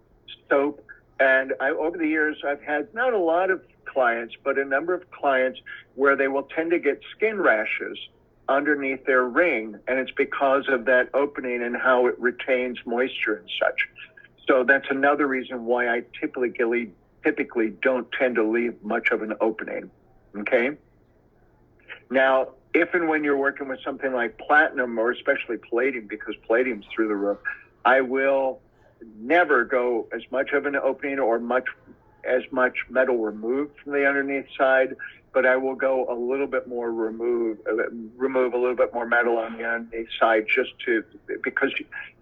soap. And over the years, I've had not a lot of clients, but a number of clients where they will tend to get skin rashes underneath their ring. And it's because of that opening and how it retains moisture and such. So that's another reason why I typically don't tend to leave much of an opening. Okay? Now, if and when you're working with something like platinum or especially palladium, because palladium's through the roof, I will never go as much of an opening or as much metal removed from the underneath side, but I will go a little bit more remove a little bit more metal on the underneath side because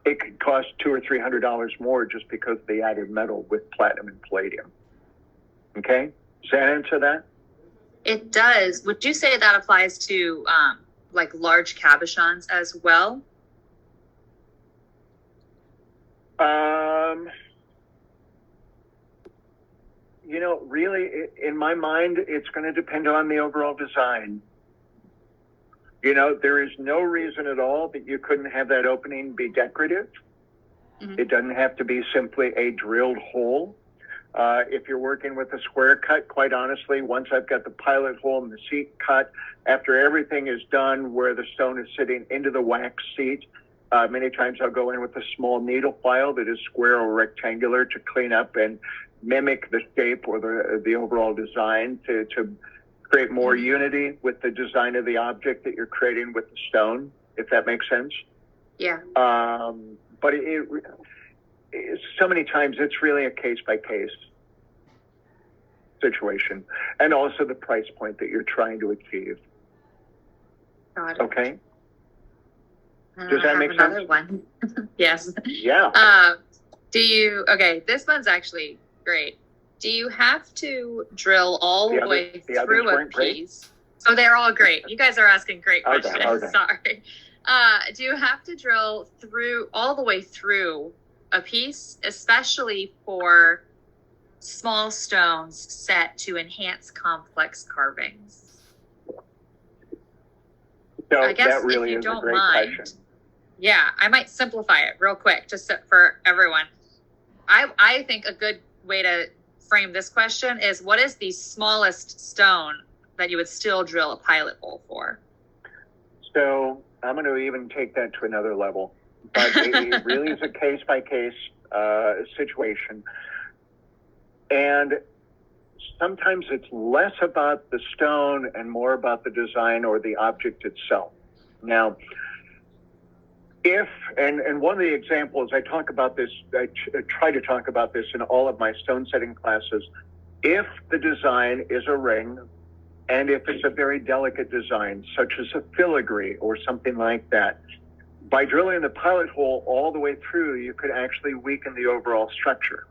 it could cost $200 or $300 more just because of the added metal with platinum and palladium. Okay? Does that answer that? It does. Would you say that applies to like large cabochons as well? Really, in my mind, it's going to depend on the overall design. There is no reason at all that you couldn't have that opening be decorative. Mm-hmm. It doesn't have to be simply a drilled hole. If you're working with a square cut, quite honestly, once I've got the pilot hole and the seat cut, after everything is done where the stone is sitting into the wax seat, many times I'll go in with a small needle file that is square or rectangular to clean up and mimic the shape or the overall design to create more unity with the design of the object that you're creating with the stone, if that makes sense. Yeah. But so many times it's really a case-by-case situation, and also the price point that you're trying to achieve. Got it. Okay? Does that make sense? Another one. Yes. Yeah. Okay, this one's actually great. Do you have to drill all the way through a piece? Oh, they're all great. You guys are asking great questions. Okay. Sorry. Do you have to drill all the way through a piece, especially for small stones set to enhance complex carvings? So I guess that really if you is don't a great mind, question. Yeah, I might simplify it real quick just for everyone. I think a good way to frame this question is, what is the smallest stone that you would still drill a pilot hole for? So I'm going to even take that to another level. But it really is a case-by-case situation. And sometimes it's less about the stone and more about the design or the object itself. Now, and one of the examples, I talk about this, I try to talk about this in all of my stone setting classes. If the design is a ring, and if it's a very delicate design, such as a filigree or something like that, By drilling the pilot hole all the way through, you could actually weaken the overall structure.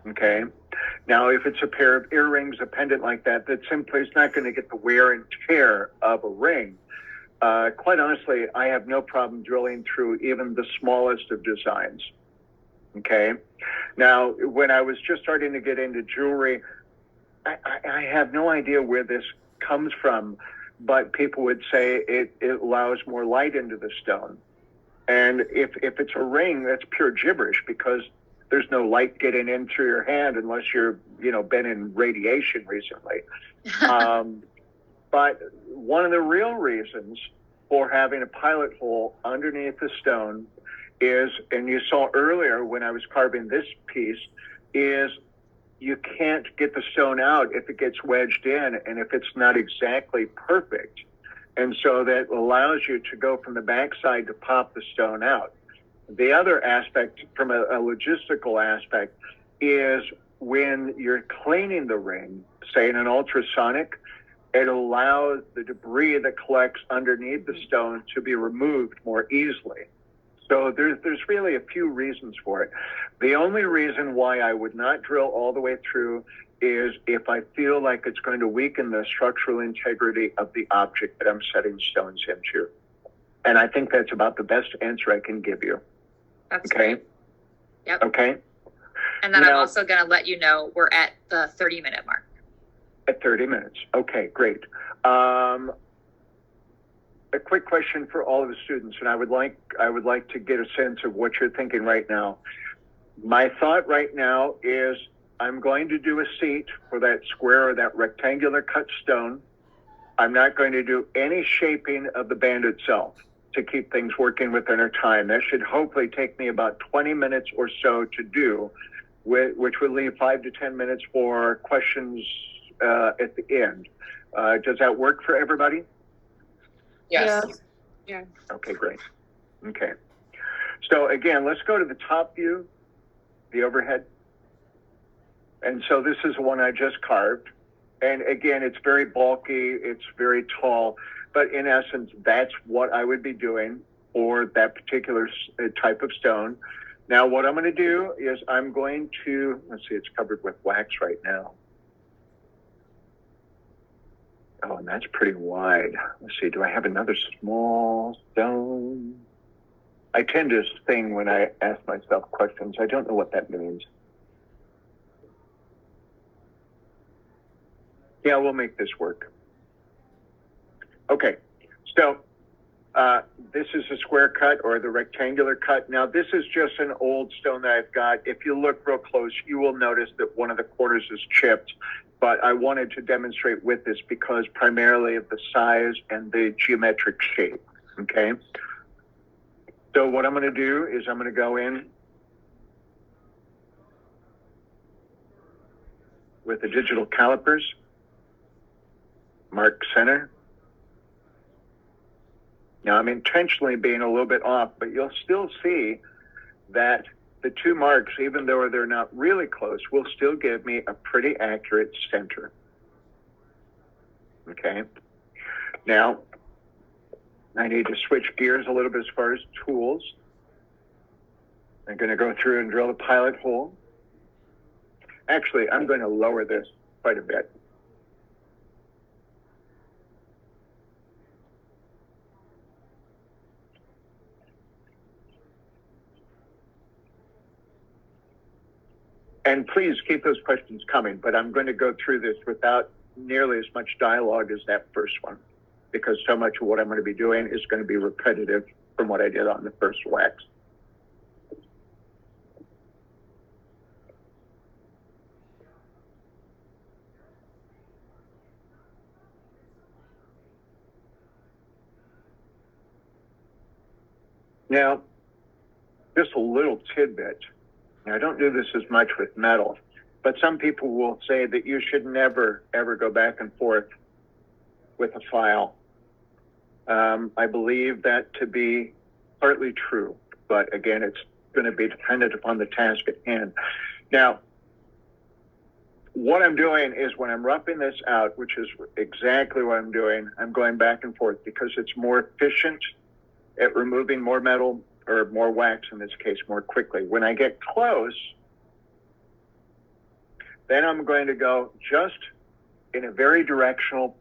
Okay. Now, if it's a pair of earrings, a pendant like that, that simply is not going to get the wear and tear of a ring. Quite honestly, I have no problem drilling through even the smallest of designs. Okay. Now, when I was just starting to get into jewelry, I have no idea where this comes from, but people would say it allows more light into the stone. And if it's a ring, that's pure gibberish, because there's no light getting in through your hand unless you're, been in radiation recently. But one of the real reasons for having a pilot hole underneath the stone is, and you saw earlier when I was carving this piece, is you can't get the stone out if it gets wedged in and if it's not exactly perfect. And so that allows you to go from the backside to pop the stone out. The other aspect, from a logistical aspect, is when you're cleaning the ring, say in an ultrasonic, it allows the debris that collects underneath the stone to be removed more easily. So there's really a few reasons for it. The only reason why I would not drill all the way through is if I feel like it's going to weaken the structural integrity of the object that I'm setting stones into. And I think that's about the best answer I can give you. That's okay. Great. Yep. Okay. And then I'm also going to let you know we're at the 30-minute mark. At 30 minutes. Okay, great. A quick question for all of the students, and I would like to get a sense of what you're thinking right now. My thought right now is I'm going to do a seat for that square or that rectangular cut stone. I'm not going to do any shaping of the band itself to keep things working within our time. That should hopefully take me about 20 minutes or so to do, which would leave 5 to 10 minutes for questions at the end. Does that work for everybody? Yes. Yeah. Okay, great. Okay. So again, let's go to the top view, the overhead. And so this is the one I just carved. And again, it's very bulky, it's very tall, but in essence, that's what I would be doing for that particular type of stone. Now, what I'm going to do is I'm going to, let's see, it's covered with wax right now. Oh, and that's pretty wide. Let's see, do I have another small stone? I tend to sing when I ask myself questions. I don't know what that means. Yeah, we'll make this work. Okay, so this is a square cut or the rectangular cut. Now, this is just an old stone that I've got. If you look real close, you will notice that one of the corners is chipped, but I wanted to demonstrate with this because primarily of the size and the geometric shape, okay? So what I'm gonna do is I'm gonna go in with the digital calipers, mark center. Now I'm intentionally being a little bit off, but you'll still see that the two marks, even though they're not really close, will still give me a pretty accurate center. Okay. Now, I need to switch gears a little bit as far as tools. I'm going to go through and drill the pilot hole. Actually, I'm going to lower this quite a bit. And please keep those questions coming, but I'm going to go through this without nearly as much dialogue as that first one, because so much of what I'm going to be doing is going to be repetitive from what I did on the first wax. Now, just a little tidbit. Now, I don't do this as much with metal, but some people will say that you should never, ever go back and forth with a file. I believe that to be partly true, but again, it's going to be dependent upon the task at hand. Now, what I'm doing is when I'm roughing this out, which is exactly what I'm doing, I'm going back and forth because it's more efficient at removing more metal, or more wax in this case, more quickly. When I get close, then I'm going to go just in a very directional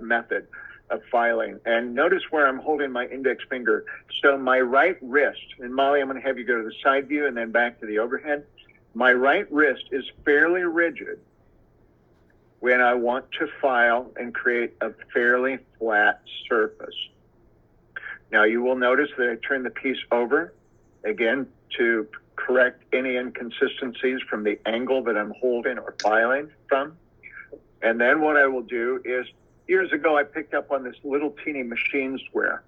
method of filing. And notice where I'm holding my index finger. So my right wrist, and Molly, I'm going to have you go to the side view and then back to the overhead. My right wrist is fairly rigid when I want to file and create a fairly flat surface. Now you will notice that I turn the piece over, again, to correct any inconsistencies from the angle that I'm holding or filing from. And then what I will do is, years ago I picked up on this little teeny machine square.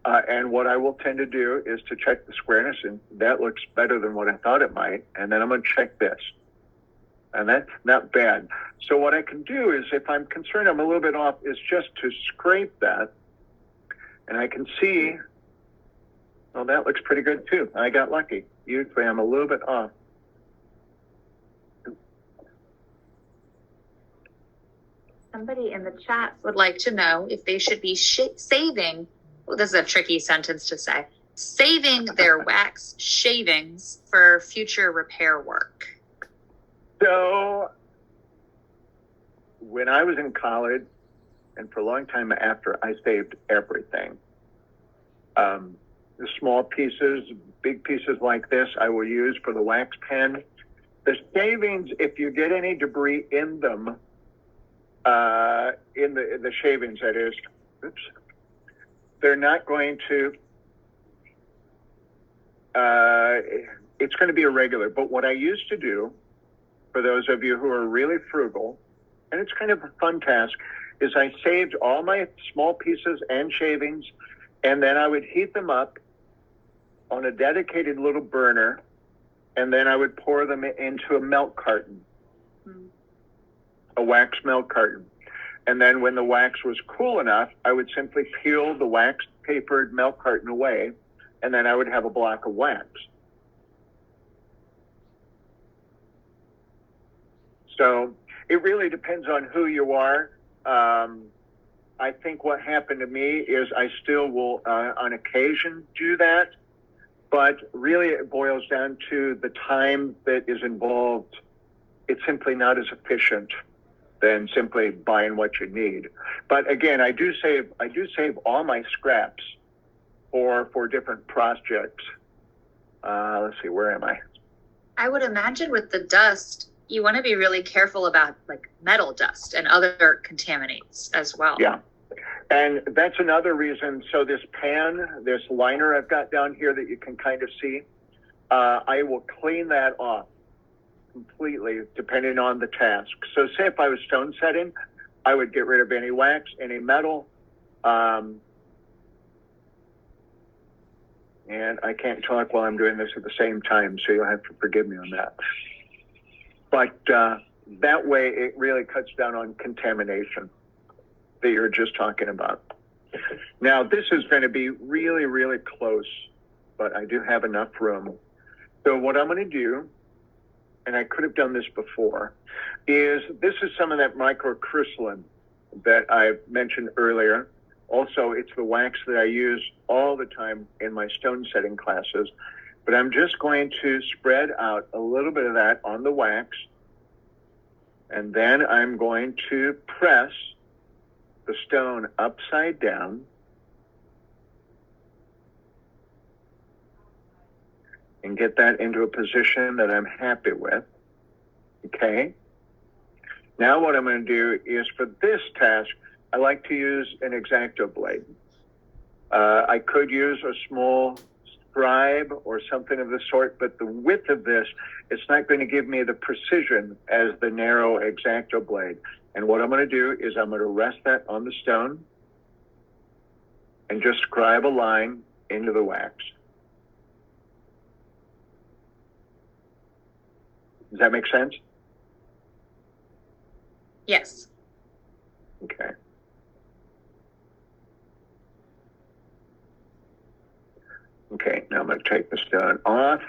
And what I will tend to do is to check the squareness, and that looks better than what I thought it might. And then I'm going to check this. And that's not bad. So what I can do is, if I'm concerned I'm a little bit off, is just to scrape that. And I can see, well, that looks pretty good too. I got lucky. Usually I'm a little bit off. Somebody in the chat would like to know if they should be saving, well, this is a tricky sentence to say, saving their wax shavings for future repair work. So when I was in college, and for a long time after, I saved everything. The small pieces, big pieces like this, I will use for the wax pen. The shavings, if you get any debris in them, in the shavings, that is, oops, they're not going to, it's going to be irregular. But what I used to do, for those of you who are really frugal, and it's kind of a fun task, is I saved all my small pieces and shavings, and then I would heat them up on a dedicated little burner, and then I would pour them into a milk carton, a wax milk carton. And then when the wax was cool enough, I would simply peel the wax papered milk carton away, and then I would have a block of wax. So it really depends on who you are. I think what happened to me is I still will, on occasion, do that. But really it boils down to the time that is involved. It's simply not as efficient than simply buying what you need. But again, I do save all my scraps for different projects. Let's see, where am I? I would imagine with the dust, you want to be really careful about like metal dust and other contaminants as well. Yeah. And that's another reason. So this pan, this liner I've got down here that you can kind of see, I will clean that off completely depending on the task. So say if I was stone setting, I would get rid of any wax, any metal. And I can't talk while I'm doing this at the same time, so you'll have to forgive me on that. But that way it really cuts down on contamination that you're just talking about. Now, this is going to be really, really close, but I do have enough room. So what I'm going to do, and I could have done this before, is this is some of that microcrystalline that I mentioned earlier. Also, it's the wax that I use all the time in my stone setting classes. But I'm just going to spread out a little bit of that on the wax. And then I'm going to press the stone upside down. And get that into a position that I'm happy with. Okay. Now what I'm going to do is, for this task, I like to use an X-Acto blade. I could use a small scribe or something of the sort, but the width of this, it's not going to give me the precision as the narrow X-Acto blade. And what I'm going to do is I'm going to rest that on the stone and just scribe a line into the wax. Does that make sense? Yes. Okay. Okay, now I'm going to take the stone off.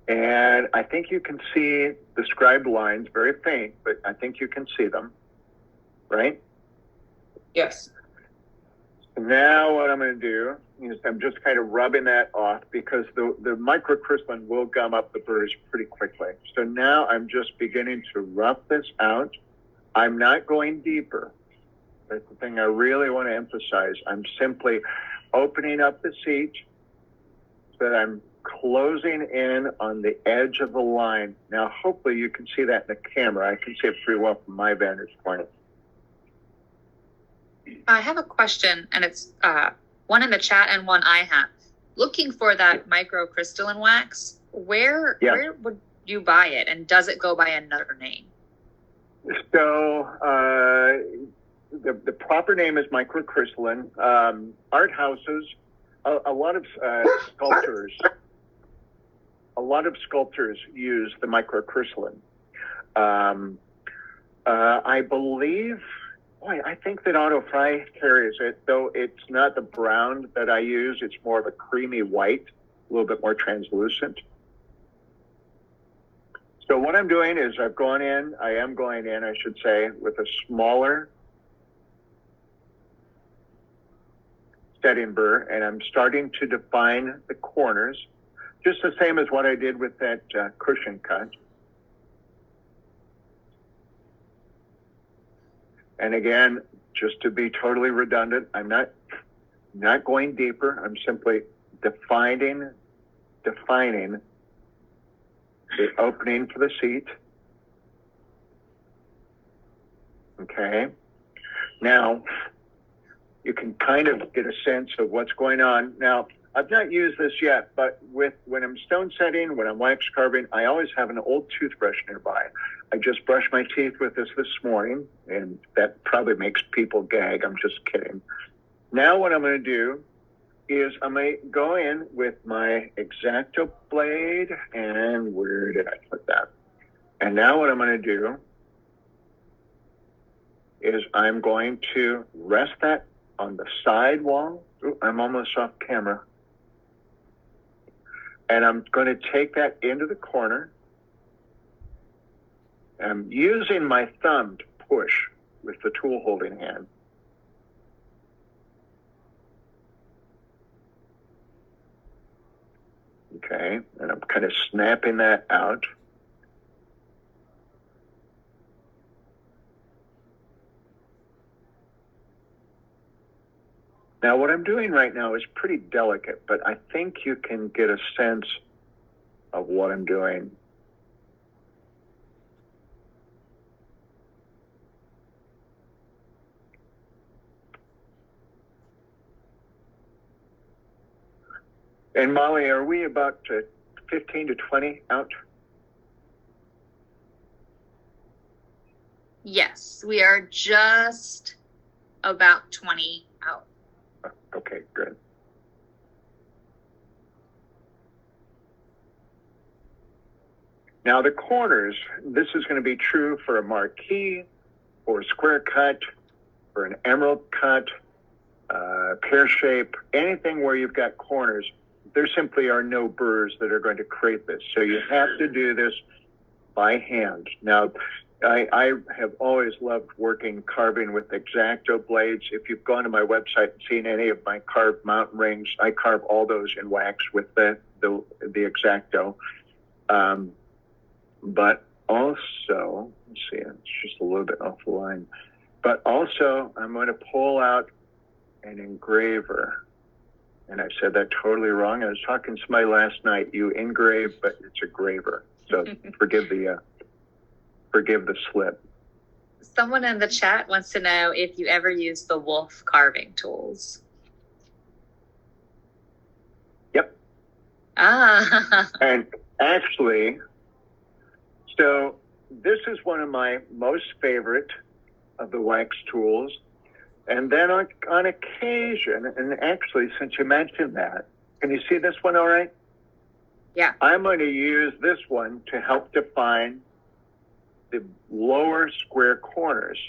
And I think you can see the scribed lines, very faint, but I think you can see them, right? Yes. Now what I'm going to do is I'm just kind of rubbing that off because the microcrystalline will gum up the burrs pretty quickly. So now I'm just beginning to rough this out. I'm not going deeper. That's the thing I really want to emphasize. I'm simply opening up the seat so that I'm closing in on the edge of the line. Now, hopefully you can see that in the camera. I can see it pretty well from my vantage point. I have a question, and it's one in the chat and one I have. Looking for that microcrystalline wax, where would you buy it, and does it go by another name? So the proper name is microcrystalline. Art houses, a lot of sculptors use the microcrystalline. I believe. Boy, I think that Auto Fry carries it, though it's not the brown that I use. It's more of a creamy white, a little bit more translucent. So what I'm doing is I am going in, I should say, with a smaller setting burr, and I'm starting to define the corners, just the same as what I did with that cushion cut. And again, just to be totally redundant, I'm not going deeper. I'm simply defining the opening for the seat. Okay. Now, you can kind of get a sense of what's going on. Now, I've not used this yet, but when I'm stone setting, when I'm wax carving, I always have an old toothbrush nearby. I just brushed my teeth with this morning, and that probably makes people gag. I'm just kidding. Now what I'm going to do is I'm going to go in with my X-Acto blade, and where did I put that? And now what I'm going to do is I'm going to rest that on the side wall. Ooh, I'm almost off camera. And I'm going to take that into the corner. I'm using my thumb to push with the tool holding hand. Okay, and I'm kind of snapping that out. Now, what I'm doing right now is pretty delicate, but I think you can get a sense of what I'm doing. And Molly, are we about 15 to 20 out? Yes, we are just about 20 out. Okay, good. Now the corners, this is going to be true for a marquee, for a square cut, for an emerald cut, pear shape, anything where you've got corners. There simply are no burrs that are going to create this. So you have to do this by hand. Now, I have always loved carving with X-Acto blades. If you've gone to my website and seen any of my carved mountain rings, I carve all those in wax with the X-Acto. But also, let's see, it's just a little bit off the line. But also, I'm going to pull out an engraver. And I said that totally wrong. I was talking to somebody last night. You engrave, but it's a graver. So forgive the slip. Someone in the chat wants to know if you ever use the Wolf carving tools. Yep. And actually, so this is one of my most favorite of the wax tools. And then on occasion, and actually, since you mentioned that, can you see this one all right? Yeah. I'm going to use this one to help define the lower square corners.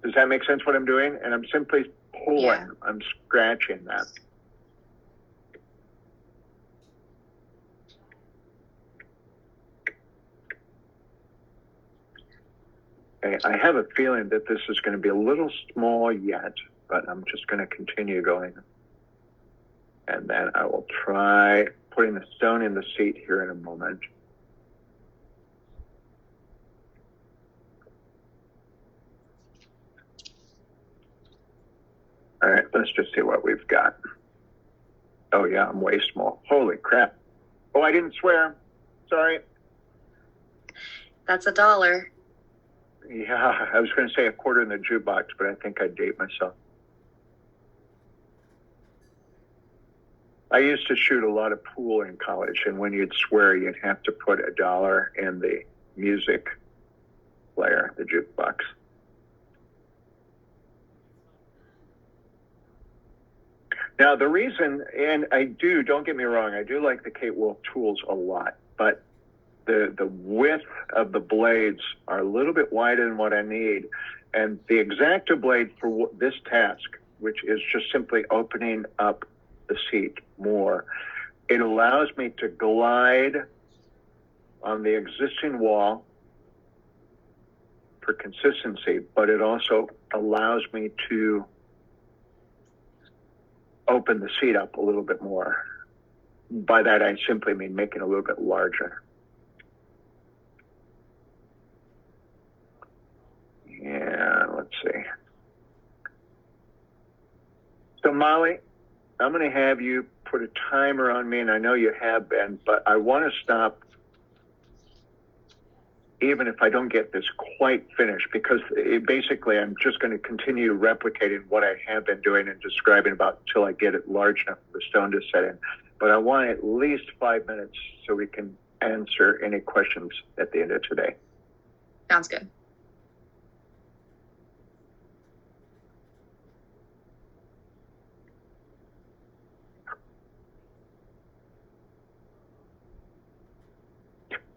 Does that make sense what I'm doing? And I'm simply pulling, yeah. I'm scratching that. Okay, I have a feeling that this is going to be a little small yet, but I'm just going to continue going. And then I will try putting the stone in the seat here in a moment. All right, let's just see what we've got. Oh yeah, I'm way small. Holy crap. Oh, I didn't swear. Sorry. That's $1. Yeah, I was going to say a quarter in the jukebox, but I think I'd date myself. I used to shoot a lot of pool in college, and when you'd swear, you'd have to put $1 in the music player, the jukebox. Now, the reason, and don't get me wrong, I do like the Kate Wolf tools a lot, but the width of the blades are a little bit wider than what I need. And the X-Acto blade for this task, which is just simply opening up the seat more, it allows me to glide on the existing wall for consistency, but it also allows me to open the seat up a little bit more. By that, I simply mean making it a little bit larger. Yeah, let's see. So Molly, I'm going to have you put a timer on me, and I know you have been, but I want to stop even if I don't get this quite finished, because basically I'm just going to continue replicating what I have been doing and describing about until I get it large enough for the stone to set in. But I want at least 5 minutes so we can answer any questions at the end of today. Sounds good.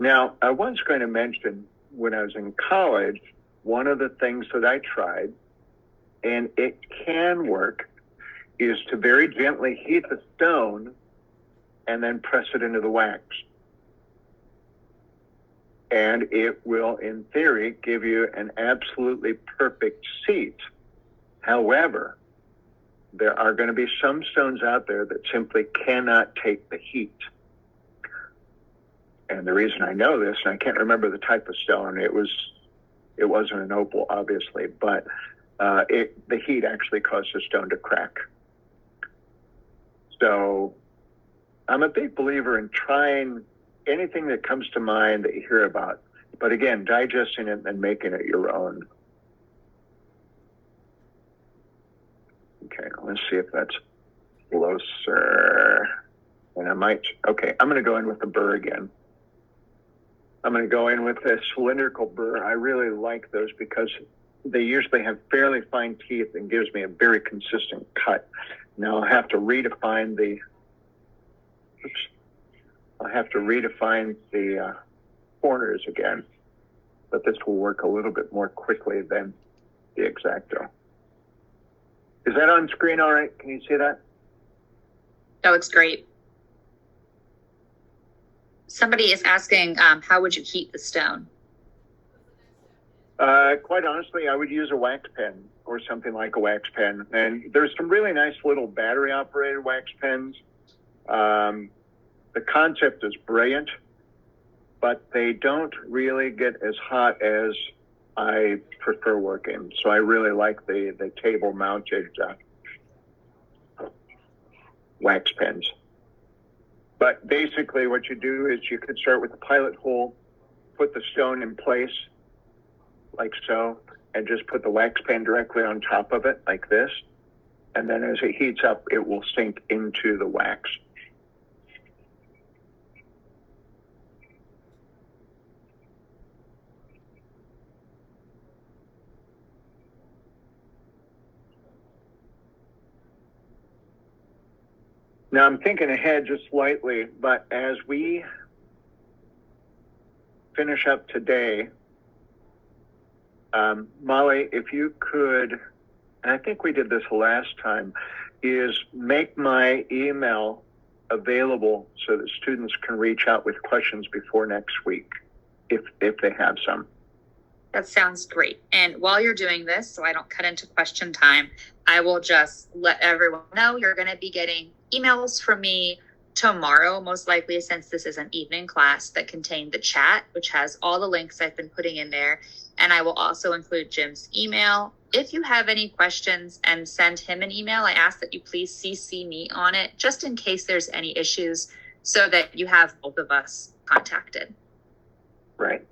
Now, I was going to mention when I was in college, one of the things that I tried, and it can work, is to very gently heat the stone and then press it into the wax. And it will, in theory, give you an absolutely perfect seat. However, there are going to be some stones out there that simply cannot take the heat. And the reason I know this, and I can't remember the type of stone, it wasn't an opal, obviously, but the heat actually caused the stone to crack. So I'm a big believer in trying anything that comes to mind that you hear about, but again, digesting it and making it your own. Okay, let's see if that's closer. And I'm going to go in with the burr again. I'm going to go in with a cylindrical burr. I really like those because they usually have fairly fine teeth and gives me a very consistent cut. Now I'll have to redefine the corners again, but this will work a little bit more quickly than the X-Acto. Is that on screen all right? Can you see that? Oh, it's great. Somebody is asking, how would you heat the stone? Quite honestly, I would use a wax pen or something like a wax pen. And there's some really nice little battery-operated wax pens. The concept is brilliant, but they don't really get as hot as I prefer working. So I really like the table-mounted wax pens. But basically what you do is you could start with the pilot hole, put the stone in place like so, and just put the wax pen directly on top of it like this. And then as it heats up, it will sink into the wax. Now I'm thinking ahead just slightly, but as we finish up today, Molly, if you could, and I think we did this last time, is make my email available so that students can reach out with questions before next week, if they have some. That sounds great. And while you're doing this, so I don't cut into question time, I will just let everyone know you're going to be getting emails from me tomorrow, most likely, since this is an evening class, that contain the chat, which has all the links I've been putting in there. And I will also include Jim's email. If you have any questions and send him an email, I ask that you please CC me on it, just in case there's any issues, so that you have both of us contacted. Right.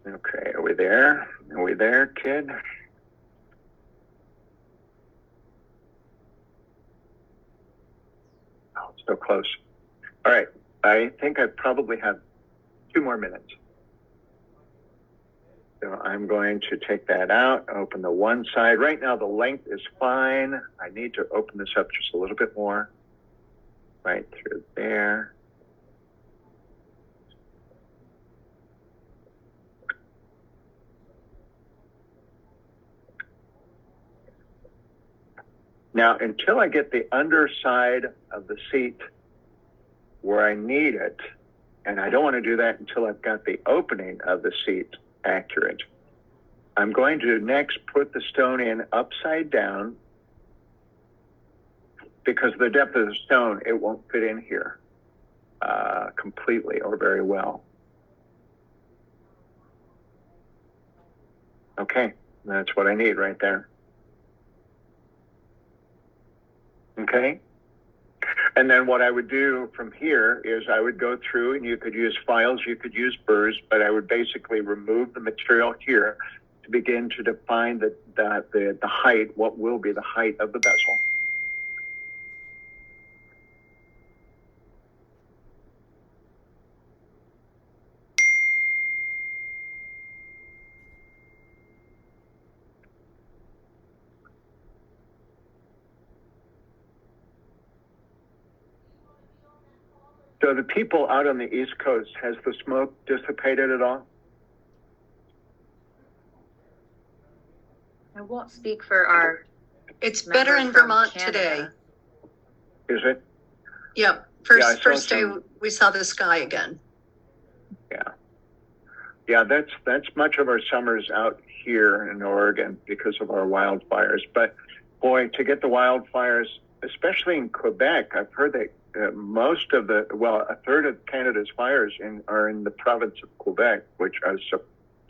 Okay, are we there? Are we there, kid? Oh, so close. All right, I think I probably have 2 more minutes. So I'm going to take that out, open the one side. Right now the length is fine. I need to open this up just a little bit more. Right through there. Now, until I get the underside of the seat where I need it, and I don't want to do that until I've got the opening of the seat accurate, I'm going to next put the stone in upside down, because of the depth of the stone, it won't fit in here completely or very well. Okay, that's what I need right there. Okay. And then what I would do from here is I would go through, and you could use files, you could use burrs, but I would basically remove the material here to begin to define the height, what will be the height of the bezel. So the people out on the East Coast, has the smoke dissipated at all? I won't speak for our. It's better in Vermont today. Is it? Yep. Yeah, First day we saw the sky again. Yeah. Yeah, that's much of our summers out here in Oregon because of our wildfires. But boy, to get the wildfires, especially in Quebec, I've heard that most of a third of Canada's fires are in the province of Quebec, which I was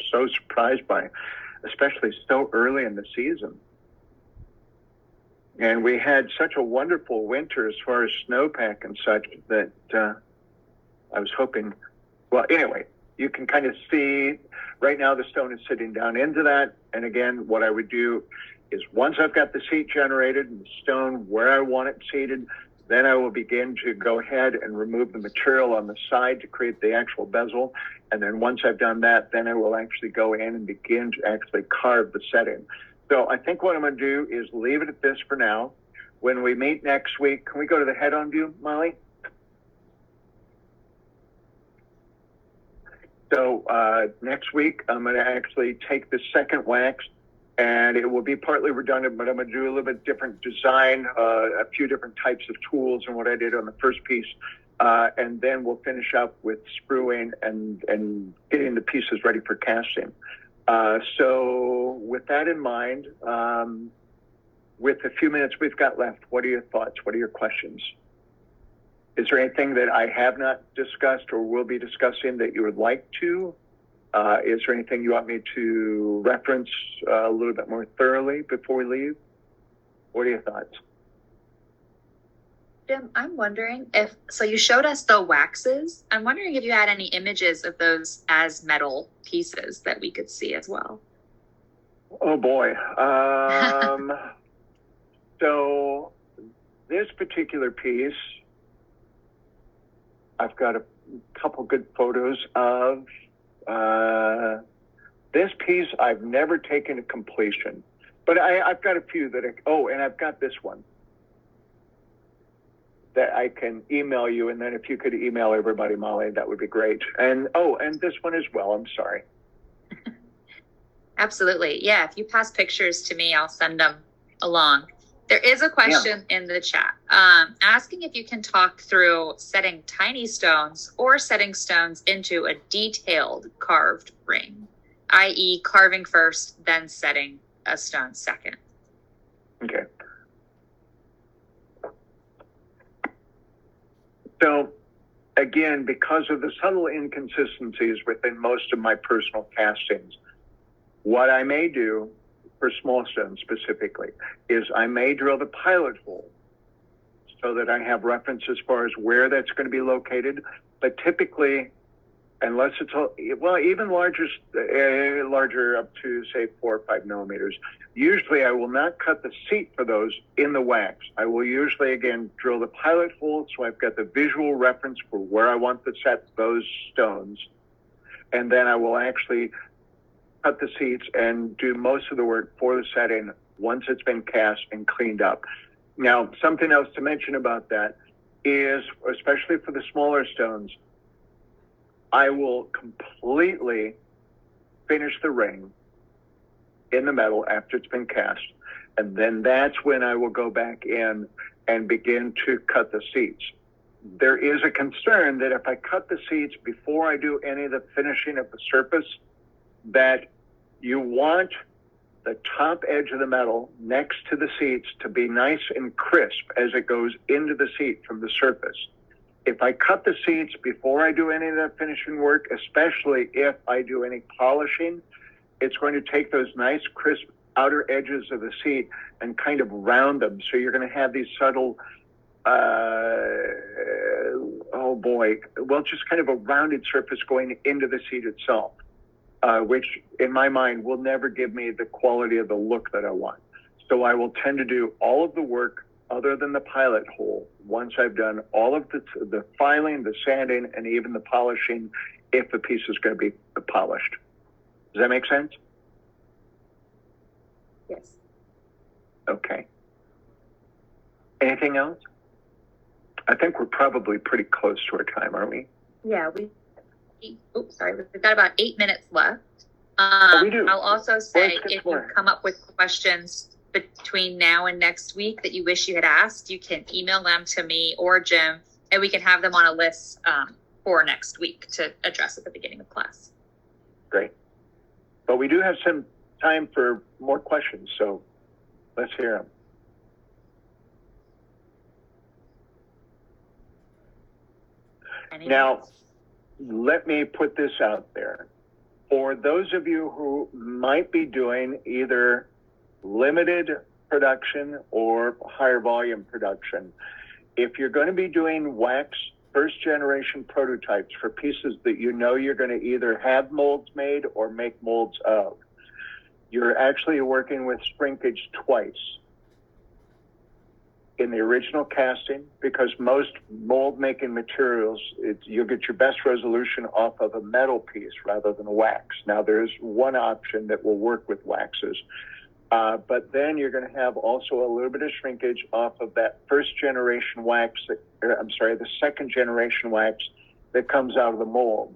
so surprised by, especially so early in the season. And we had such a wonderful winter as far as snowpack and such that I was hoping, well, anyway, you can kind of see right now the stone is sitting down into that. And again, what I would do is once I've got the seat generated and the stone where I want it seated, then I will begin to go ahead and remove the material on the side to create the actual bezel. And then once I've done that, then I will actually go in and begin to actually carve the setting. So I think what I'm going to do is leave it at this for now. When we meet next week, can we go to the head-on view, Molly? So next week, I'm going to actually take the second wax, and it will be partly redundant, but I'm going to do a little bit different design, a few different types of tools and what I did on the first piece. And then we'll finish up with spruing and getting the pieces ready for casting. So with that in mind, with the few minutes we've got left, what are your thoughts? What are your questions? Is there anything that I have not discussed or will be discussing that you would like to? Is there anything you want me to reference a little bit more thoroughly before we leave? What are your thoughts? Jim, I'm wondering so you showed us the waxes. I'm wondering if you had any images of those as metal pieces that we could see as well. Oh boy. So this particular piece, I've got a couple good photos of. This piece I've never taken to completion, but I've got a few that and I've got this one that I can email you, and then if you could email everybody, Molly, that would be great. And this one as well. I'm sorry. Absolutely. Yeah, if you pass pictures to me, I'll send them along. There is a question in the chat asking if you can talk through setting tiny stones or setting stones into a detailed carved ring, i.e. carving first, then setting a stone second. Okay. So again, because of the subtle inconsistencies within most of my personal castings, what I may do for small stones specifically is I may drill the pilot hole so that I have reference as far as where that's going to be located. But typically, unless it's, well, even larger up to say 4 or 5 millimeters, usually I will not cut the seat for those in the wax. I will usually, again, drill the pilot hole so I've got the visual reference for where I want to set those stones. And then I will actually cut the seats and do most of the work for the setting once it's been cast and cleaned up. Now, something else to mention about that is, especially for the smaller stones, I will completely finish the ring in the metal after it's been cast. And then that's when I will go back in and begin to cut the seats. There is a concern that if I cut the seats before I do any of the finishing of the surface, that you want the top edge of the metal next to the seats to be nice and crisp as it goes into the seat from the surface. If I cut the seats before I do any of that finishing work, especially if I do any polishing, it's going to take those nice crisp outer edges of the seat and kind of round them. So you're going to have these subtle, just kind of a rounded surface going into the seat itself. Which in my mind will never give me the quality of the look that I want. So I will tend to do all of the work other than the pilot hole once I've done all of the filing, the sanding, and even the polishing if the piece is going to be polished. Does that make sense? Yes. Okay. Anything else? I think we're probably pretty close to our time, aren't we? Yeah, we've got about 8 minutes left. We do. I'll also say if you more. come up with questions between now and next week that you wish you had asked, you can email them to me or Jim, and we can have them on a list for next week to address at the beginning of class. Great. But we do have some time for more questions, so let's hear them. Now, let me put this out there. For those of you who might be doing either limited production or higher volume production, if you're going to be doing wax first generation prototypes for pieces that you know you're going to either have molds made or make molds of, you're actually working with shrinkage twice. In the original casting, because most mold making materials, you'll get your best resolution off of a metal piece rather than a wax. Now there's one option that will work with waxes, but then you're going to have also a little bit of shrinkage off of that first generation wax, the second generation wax that comes out of the mold.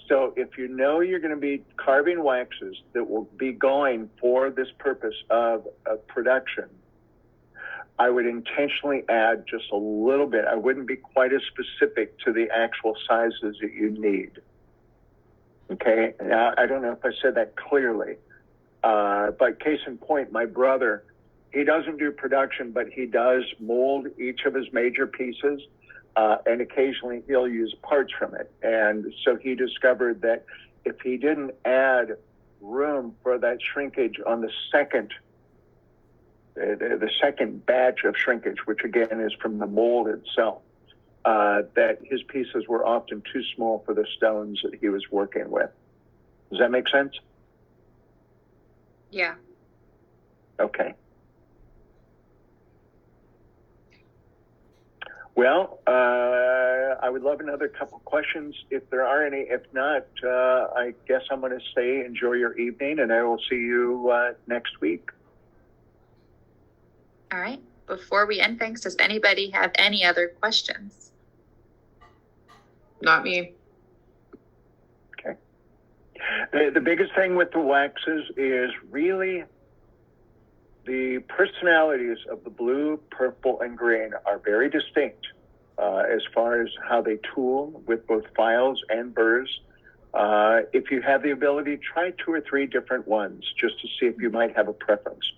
So if you know you're going to be carving waxes that will be going for this purpose of production, I would intentionally add just a little bit. I wouldn't be quite as specific to the actual sizes that you need. Okay, now, I don't know if I said that clearly, but case in point, my brother, he doesn't do production, but he does mold each of his major pieces, and occasionally he'll use parts from it. And so he discovered that if he didn't add room for that shrinkage on the second batch of shrinkage, which again is from the mold itself, that his pieces were often too small for the stones that he was working with. Does that make sense? Yeah. Okay. Well, I would love another couple questions if there are any. If not, I guess I'm going to say enjoy your evening, and I will see you next week. All right. Before we end things, does anybody have any other questions? Not me. Okay. The biggest thing with the waxes is really the personalities of the blue, purple, and green are very distinct as far as how they tool with both files and burrs. If you have the ability, try 2 or 3 different ones just to see if you might have a preference.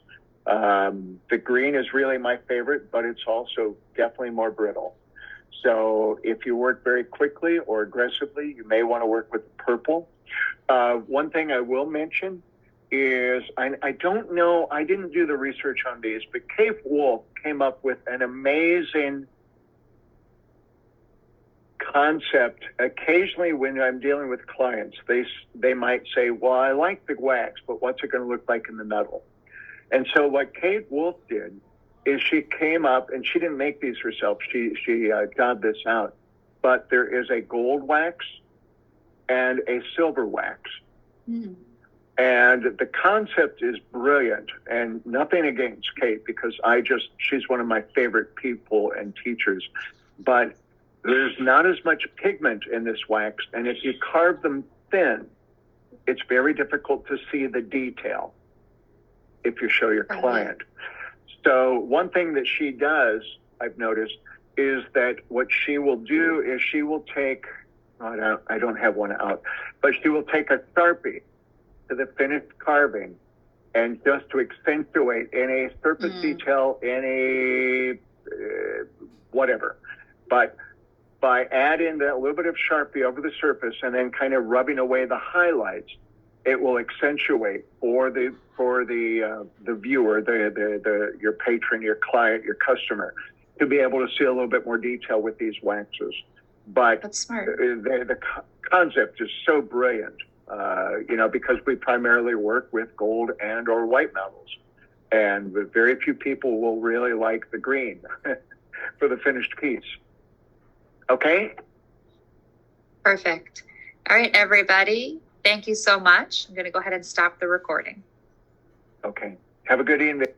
The green is really my favorite, but it's also definitely more brittle. So if you work very quickly or aggressively, you may want to work with purple. One thing I will mention is, I don't know, I didn't do the research on these, but Cave Wolf came up with an amazing concept. Occasionally when I'm dealing with clients, they might say, well, I like the wax, but what's it going to look like in the metal? And so what Kate Wolf did is she came up, and she didn't make these herself. She got this out. But there is a gold wax and a silver wax. Mm. And the concept is brilliant, and nothing against Kate, because she's one of my favorite people and teachers. But there's not as much pigment in this wax, and if you carve them thin, it's very difficult to see the detail if you show your client. So one thing that she does, I've noticed, is that what she will do is she will take, I don't have one out, but she will take a Sharpie to the finished carving, and just to accentuate any surface detail, any whatever. But by adding that little bit of Sharpie over the surface and then kind of rubbing away the highlights, it will accentuate for the viewer, your patron, your client, your customer, to be able to see a little bit more detail with these waxes. But that's smart. The concept is so brilliant, because we primarily work with gold and or white metals, and very few people will really like the green for the finished piece. Okay? Perfect. All right, everybody. Thank you so much. I'm going to go ahead and stop the recording. Okay. Have a good evening.